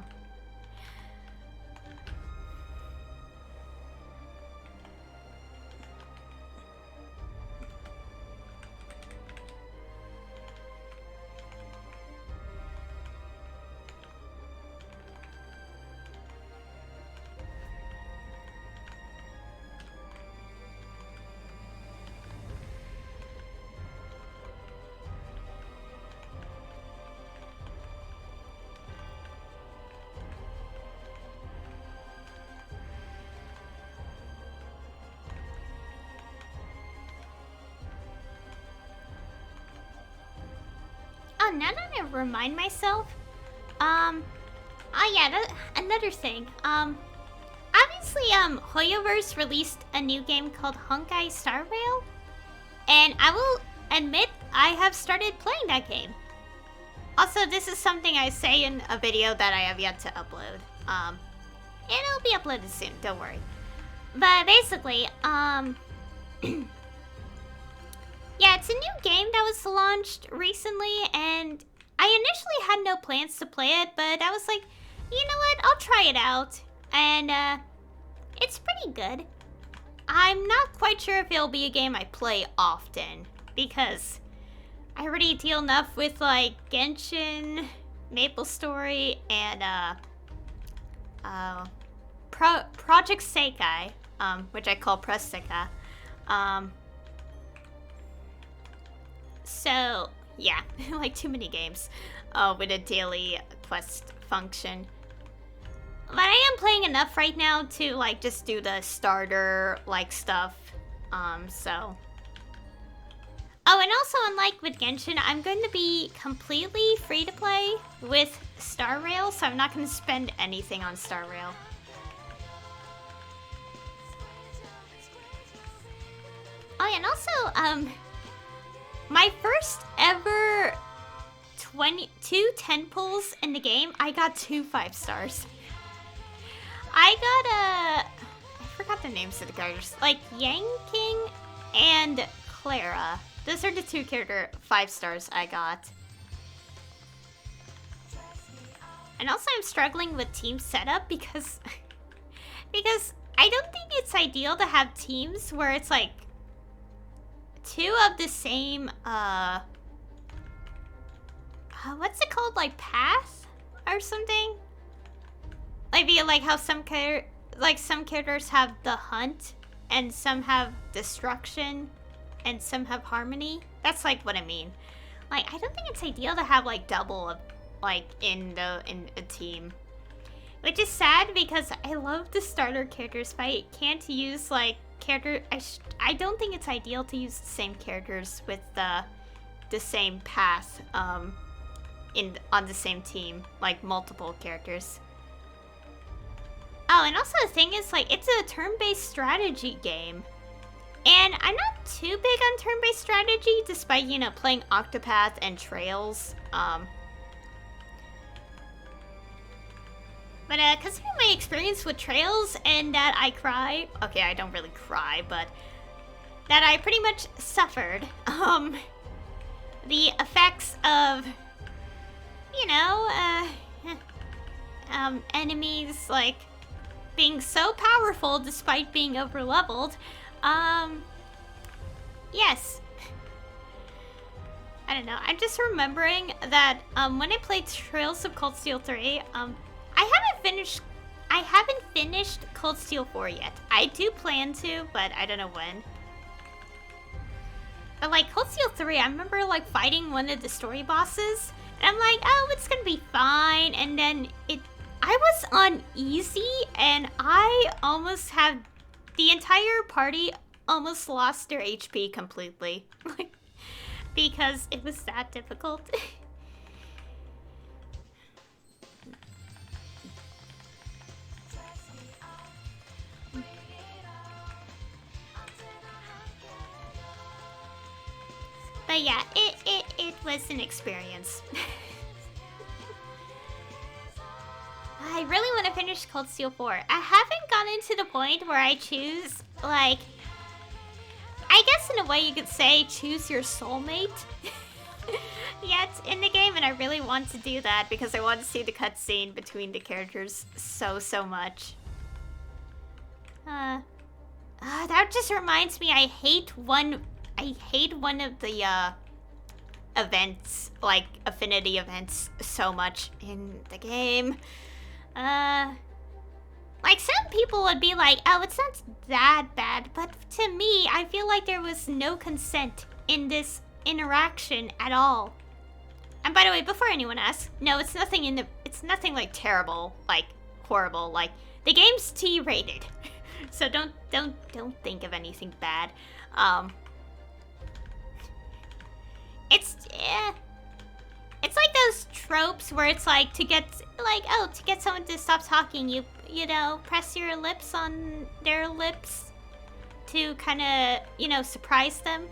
Oh, now that I remind myself, oh yeah, another thing, obviously, Hoyoverse released a new game called Honkai Star Rail, and I will admit I have started playing that game. Also, this is something I say in a video that I have yet to upload, and it'll be uploaded soon, don't worry. But basically, yeah, it's a new game that was launched recently, and I initially had no plans to play it, but I was like, you know what, I'll try it out, and it's pretty good. I'm not quite sure if it'll be a game I play often, because I already deal enough with, like, Genshin, Maplestory, and, Project Sekai, which I call Prestica. So, yeah, like too many games with a daily quest function. But I am playing enough right now to, like, just do the starter, like, stuff, so. Oh, and also, unlike with Genshin, I'm going to be completely free to play with Star Rail, so I'm not going to spend anything on Star Rail. Oh, and also, my first ever 22 10 pulls in the game, I got 2 5 stars. I got I forgot the names of the characters. Like Yang King and Clara. Those are the 2 character 5 stars I got. And also I'm struggling with team setup because I don't think it's ideal to have teams where it's like 2 of the same what's it called, like path or something? Maybe like how some characters have the hunt and some have destruction and some have harmony. That's like what I mean. Like I don't think it's ideal to have like double of like in a team. Which is sad because I love the starter characters, but I can't use like I don't think it's ideal to use the same characters with the same path on the same team, like multiple characters. Oh, and also the thing is, like, it's a turn-based strategy game. And I'm not too big on turn-based strategy, despite, you know, playing Octopath and Trails. But considering my experience with Trails and that I cry... Okay, I don't really cry, but... that I pretty much suffered, the effects of... you know, enemies, like... being so powerful despite being overleveled. Yes. I don't know. I'm just remembering that when I played Trails of Cold Steel 3, I haven't finished Cold Steel 4 yet. I do plan to, but I don't know when. But like Cold Steel 3, I remember like fighting one of the story bosses, and I'm like, oh, it's gonna be fine, and then I was on easy, and I almost had the entire party almost lost their HP completely. Like, because it was that difficult. But yeah, it was an experience. I really want to finish Cold Steel 4. I haven't gotten to the point where I choose, like... I guess in a way you could say choose your soulmate yet in the game, and I really want to do that because I want to see the cutscene between the characters so much. That just reminds me, I hate one of the events, like affinity events, so much in the game. Like some people would be like, oh, it's not that bad, but to me, I feel like there was no consent in this interaction at all. And by the way, before anyone asks, no, it's nothing like terrible, like horrible, like the game's T-rated. So don't think of anything bad. It's like those tropes where it's like to get someone to stop talking, you know, press your lips on their lips to kind of, you know, surprise them.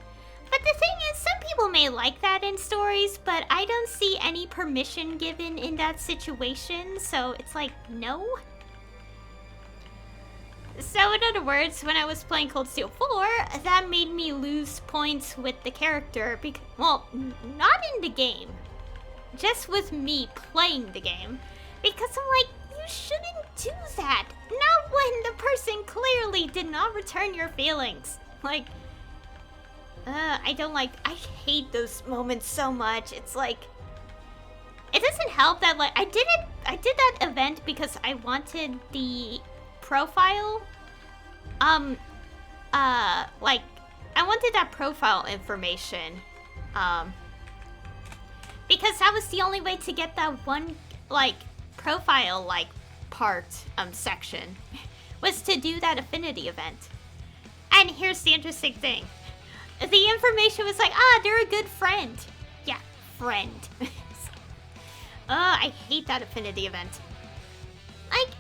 But the thing is, some people may like that in stories, but I don't see any permission given in that situation, so it's like, no. So in other words, when I was playing Cold Steel 4, that made me lose points with the character, well, not in the game. Just with me playing the game. Because I'm like, you shouldn't do that. Not when the person clearly did not return your feelings. Like, I hate those moments so much. It's like, it doesn't help that, like, I did that event because I wanted the profile, like, I wanted that profile information, because that was the only way to get that one, like, profile, like, part, section, was to do that affinity event. And here's the interesting thing. The information was like, they're a good friend. Yeah, friend. I hate that affinity event. Like,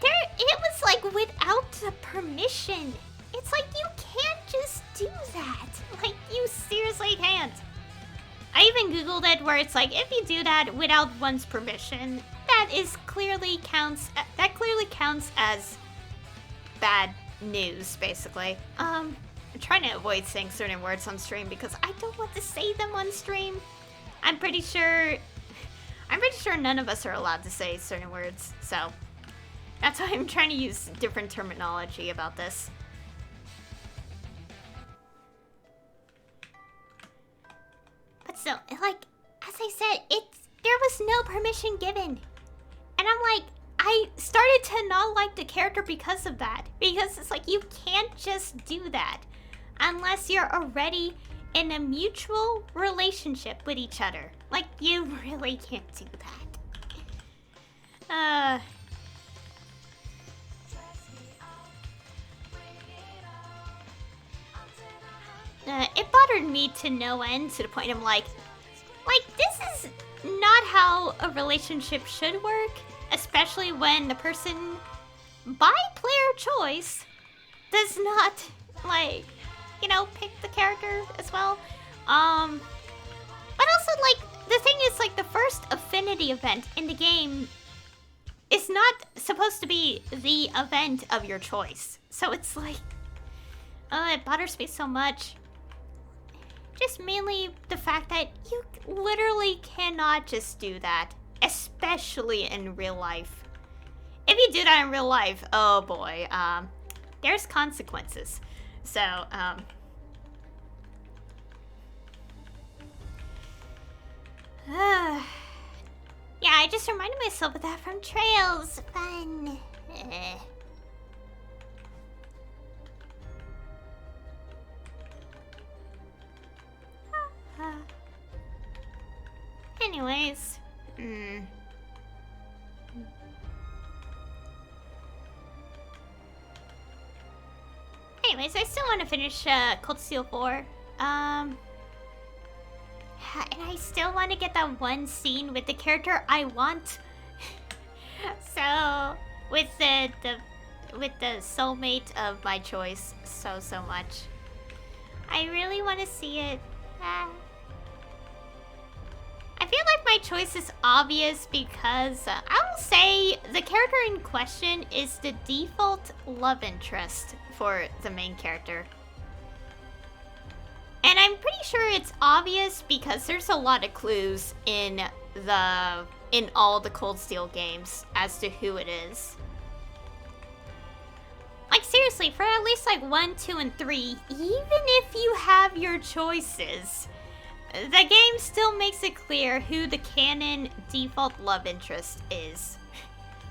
it was like without the permission. It's like, you can't just do that. Like, you seriously can't. I even googled it where it's like if you do that without one's permission, that clearly counts as bad news, basically. I'm trying to avoid saying certain words on stream because I don't want to say them on stream. I'm pretty sure none of us are allowed to say certain words, so that's why I'm trying to use different terminology about this. But still, like, as I said, there was no permission given. And I'm like, I started to not like the character because of that. Because it's like, you can't just do that unless you're already in a mutual relationship with each other. Like, you really can't do that. It bothered me to no end, to the point I'm like, this is not how a relationship should work, especially when the person, by player choice, does not, like, you know, pick the character as well. But also, like, the thing is, like, the first affinity event in the game is not supposed to be the event of your choice. So it's like, it bothers me so much. Just mainly the fact that you literally cannot just do that, especially in real life. If you do that in real life, oh boy, there's consequences. So, yeah, I just reminded myself of that from Trails. Fun. Anyways. Anyways, I still want to finish Cold Steel 4. And I still want to get that one scene with the character I want. So, with the soulmate of my choice, so much. I really want to see it. I feel like my choice is obvious because I will say the character in question is the default love interest for the main character. And I'm pretty sure it's obvious because there's a lot of clues in all the Cold Steel games as to who it is. Like, seriously, for at least like 1, 2, and 3, even if you have your choices, the game still makes it clear who the canon default love interest is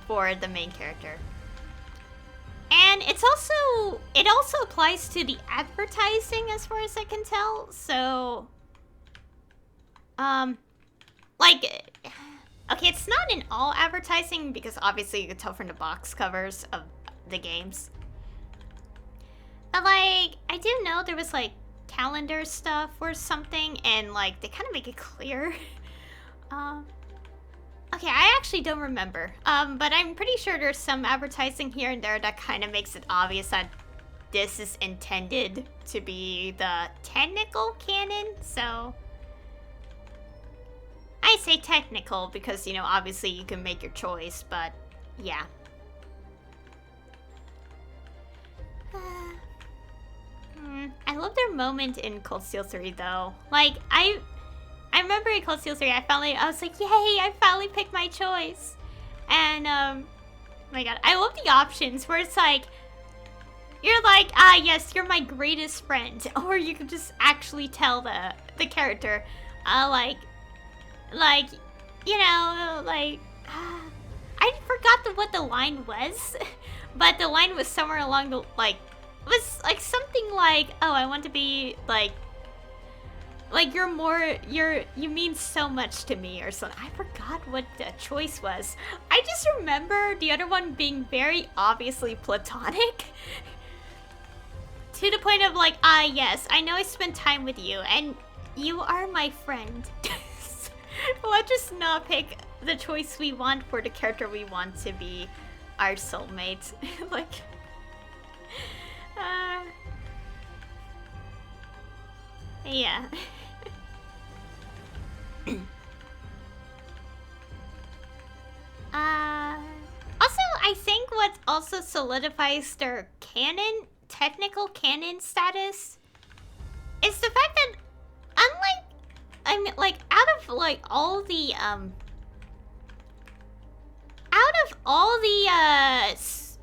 for the main character. And it also applies to the advertising as far as I can tell. So, like, okay, it's not in all advertising because obviously you can tell from the box covers of the games. But like, I do know there was like calendar stuff or something, and like they kind of make it clear. Okay, I actually don't remember. But I'm pretty sure there's some advertising here and there that kind of makes it obvious that this is intended to be the technical canon. So I say technical because, you know, obviously you can make your choice, but yeah. I love their moment in Cold Steel 3 though. Like, I remember in Cold Steel 3, I was like, yay, I finally picked my choice. And, oh my god, I love the options where it's like, you're like, yes, you're my greatest friend. Or you can just actually tell the character, like, you know, like, I forgot what the line was. But the line was somewhere along the, like, it was like something like, oh, I want to be like you mean so much to me or something. I forgot what the choice was. I just remember the other one being very obviously platonic. To the point of like, yes, I know I spent time with you and you are my friend. Let's just not pick the choice we want for the character we want to be our soulmate. Like, yeah. Also, I think what also solidifies their technical canon status is the fact that out of like all the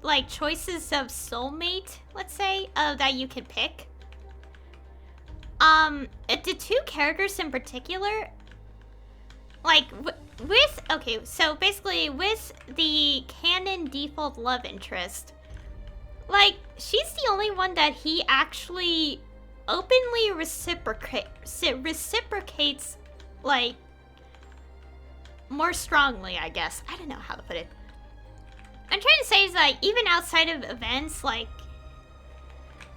like choices of soulmate, let's say, that you can pick, the two characters in particular, like so basically with the canon default love interest, like she's the only one that he actually openly reciprocates like more strongly, I guess. I don't know how to put it. I'm trying to say is like even outside of events, like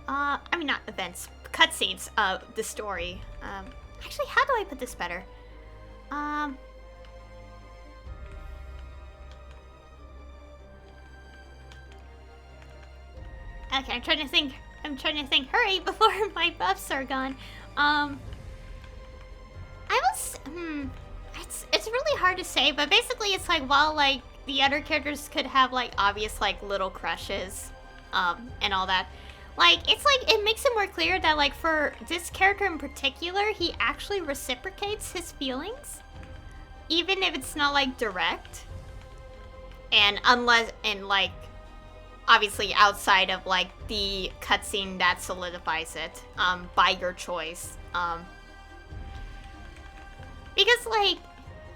I mean not events, cutscenes of the story. Actually, how do I put this better? Okay, I'm trying to think. Hurry before my buffs are gone. It's really hard to say, but basically it's like while like the other characters could have like obvious like little crushes, and all that, like it's like it makes it more clear that like for this character in particular, he actually reciprocates his feelings, even if it's not like direct, and like obviously outside of like the cutscene that solidifies it, by your choice, because like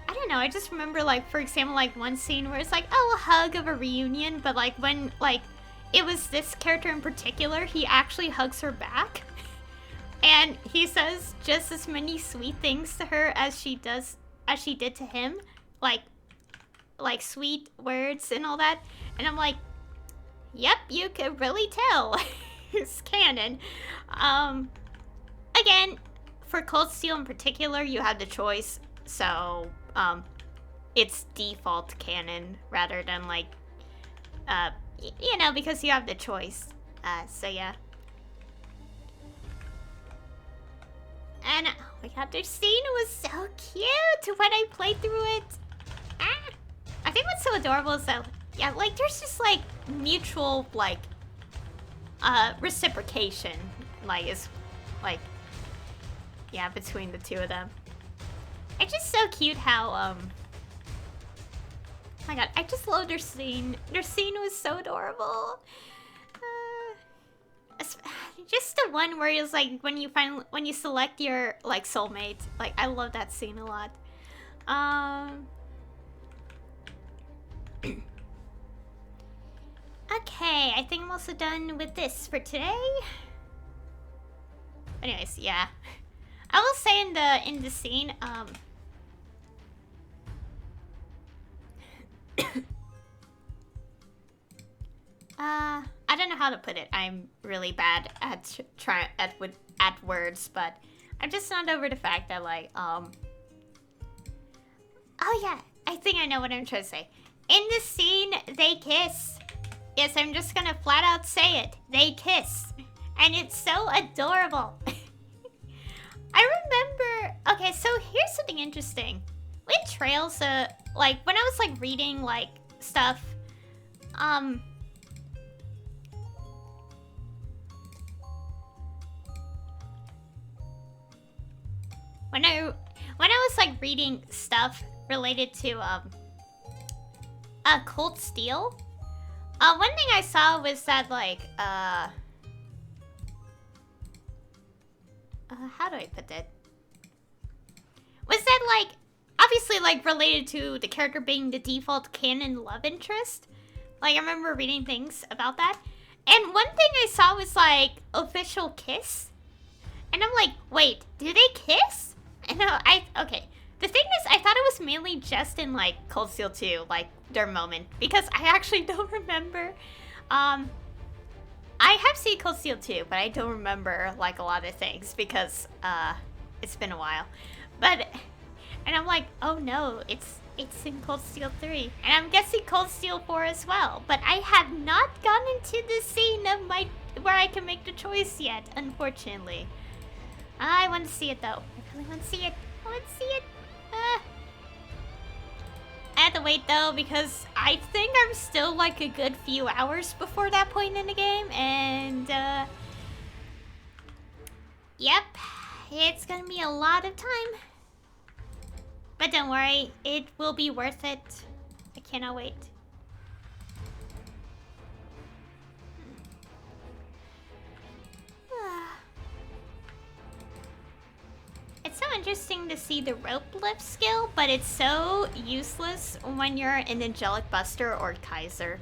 I don't know, I just remember like for example like one scene where it's like a hug of a reunion, but like when like it was this character in particular, he actually hugs her back and he says just as many sweet things to her as she did to him, like sweet words and all that, and I'm like, yep, you could really tell. It's canon. Again, for Cold Steel in particular, you had the choice, so it's default canon rather than like you know, because you have the choice. So yeah. And oh my god, this scene was so cute when I played through it. I think what's so adorable is that, yeah, like there's just like mutual like reciprocation, like is like, yeah, between the two of them. It's just so cute how oh my god, I just love their scene. Their scene was so adorable. Just the one where it's like when you select your like soulmate. Like I love that scene a lot. Okay, I think I'm also done with this for today. Anyways, yeah. I will say in the scene, I don't know how to put it. I'm really bad at words, but I'm just not over the fact that like oh yeah, I think I know what I'm trying to say. In the scene, they kiss. Yes, I'm just gonna flat out say it. They kiss. And it's so adorable. I remember... Okay, so here's something interesting. With Trails, like, when I was, like, reading, like, stuff, when I was, like, reading stuff related to, Cold Steel, one thing I saw was that, like, how do I put that? Was that, like, obviously, like, related to the character being the default canon love interest? Like, I remember reading things about that. And one thing I saw was, like, official kiss. And I'm like, wait, do they kiss? And okay. The thing is, I thought it was mainly just in, like, Cold Steel 2, like, their moment. Because I actually don't remember. I have seen Cold Steel 2, but I don't remember, like, a lot of things. Because, it's been a while. But, and I'm like, oh no, it's in Cold Steel 3. And I'm guessing Cold Steel 4 as well. But I have not gotten into the scene of where I can make the choice yet, unfortunately. I want to see it, though. I really want to see it. I want to see it. had to wait though because I think I'm still like a good few hours before that point in the game, and yep, it's gonna be a lot of time. But don't worry, it will be worth it. I cannot wait. It's so interesting to see the rope lift skill, but it's so useless when you're an Angelic Buster or Kaiser.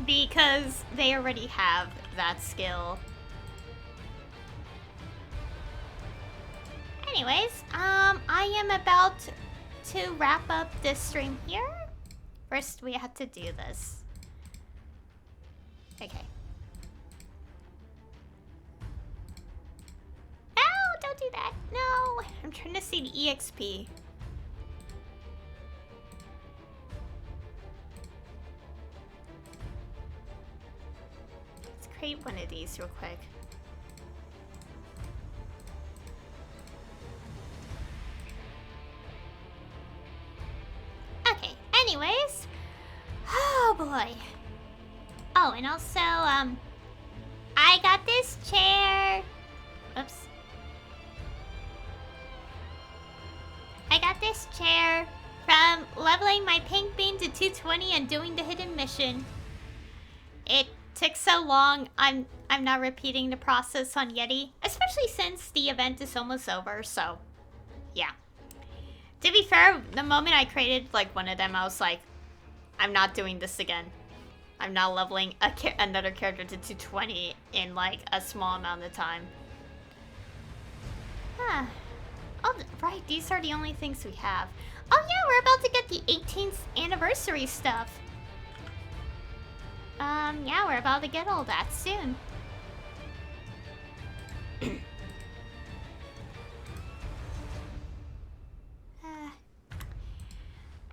Because they already have that skill. Anyways, I am about to wrap up this stream here. First, we have to do this. Okay. No, don't do that. No, I'm trying to see the EXP. Let's create one of these real quick. Okay, anyways. Oh boy. Oh, and also, I got this chair. Oops. I got this chair from leveling my pink bean to 220 and doing the hidden mission. It took so long, I'm not repeating the process on Yeti, especially since the event is almost over, so yeah. To be fair, the moment I created like one of them, I was like, I'm not doing this again. I'm not leveling another character to 220 in like a small amount of time. Huh. Oh, right, these are the only things we have. Oh yeah, we're about to get the 18th anniversary stuff. Yeah, we're about to get all that soon.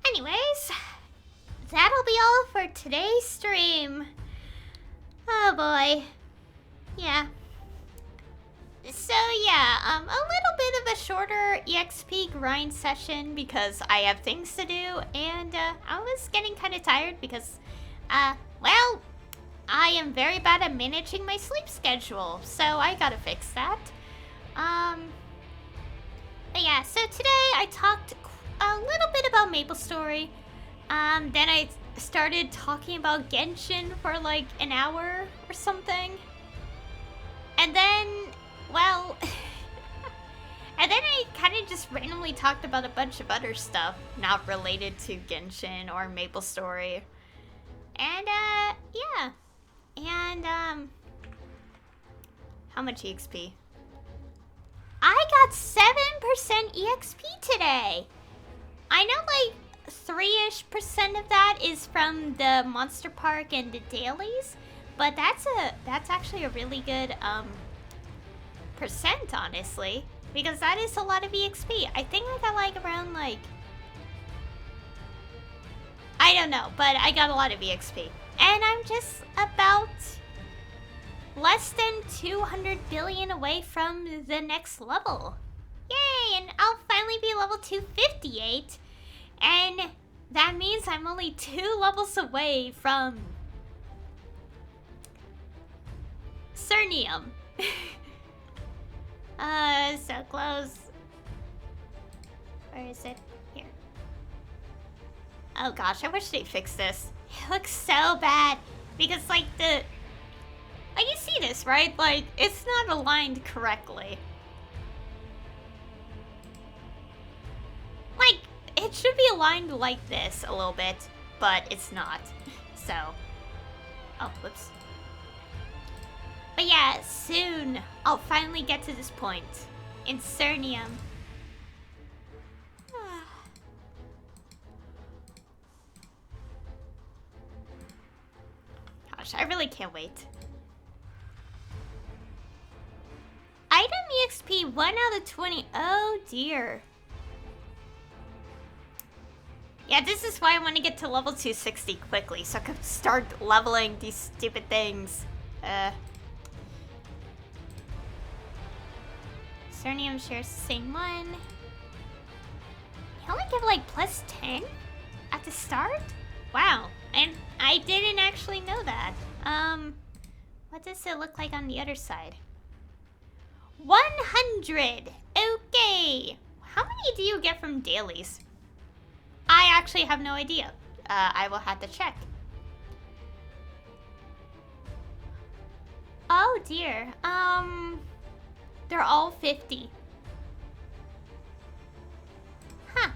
Anyways, that'll be all for today's stream. Oh boy. Yeah. So yeah, a little bit of a shorter EXP grind session because I have things to do, and I was getting kind of tired because, well, I am very bad at managing my sleep schedule, so I gotta fix that. But yeah, so today I talked a little bit about Maplestory. Then I started talking about Genshin for like an hour or something. And then, well, and then I kind of just randomly talked about a bunch of other stuff not related to Genshin or Maplestory. And, yeah. And, how much EXP? I got 7% EXP today. I know like 3-ish% of that is from the Monster Park and the dailies, but that's actually a really good percent, honestly, because that is a lot of EXP. I think I got like around like, I don't know, but I got a lot of EXP, and I'm just about less than 200 billion away from the next level. Yay, and I'll finally be level 258. And that means I'm only 2 levels away from Cernium. So close. Where is it? Here. Oh gosh, I wish they fixed this. It looks so bad. Because like the... Like you see this, right? Like, it's not aligned correctly. Like, it should be aligned like this a little bit, but it's not. So, oh, whoops. But yeah, soon I'll finally get to this point in Cernium. Gosh, I really can't wait. Item EXP 1 out of 20. Oh dear. Yeah, this is why I want to get to level 260 quickly, so I can start leveling these stupid things. Cernium shares the same one. You only give like plus 10? At the start? Wow. And I didn't actually know that. What does it look like on the other side? 100! Okay! How many do you get from dailies? I actually have no idea. I will have to check. Oh dear. They're all 50. Huh.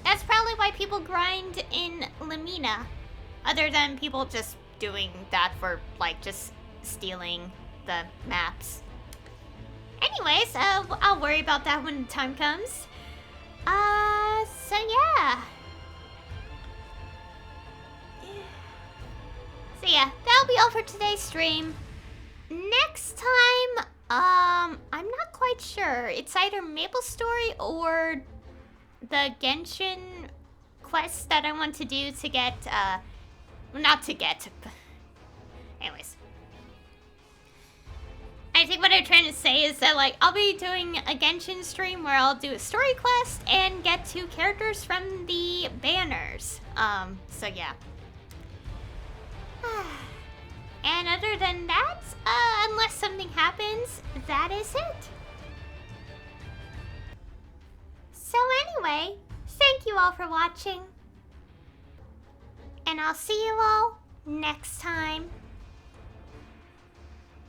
That's probably why people grind in Lamina. Other than people just doing that for, like, just stealing the maps. Anyways, I'll worry about that when the time comes. So yeah. So yeah, that'll be all for today's stream. Next time, I'm not quite sure. It's either Maplestory or the Genshin quest that I want to do to get, not to get. Anyways. I think what I'm trying to say is that, like, I'll be doing a Genshin stream where I'll do a story quest and get 2 characters from the banners. So yeah. And other than that, unless something happens, that is it. So anyway, thank you all for watching. And I'll see you all next time.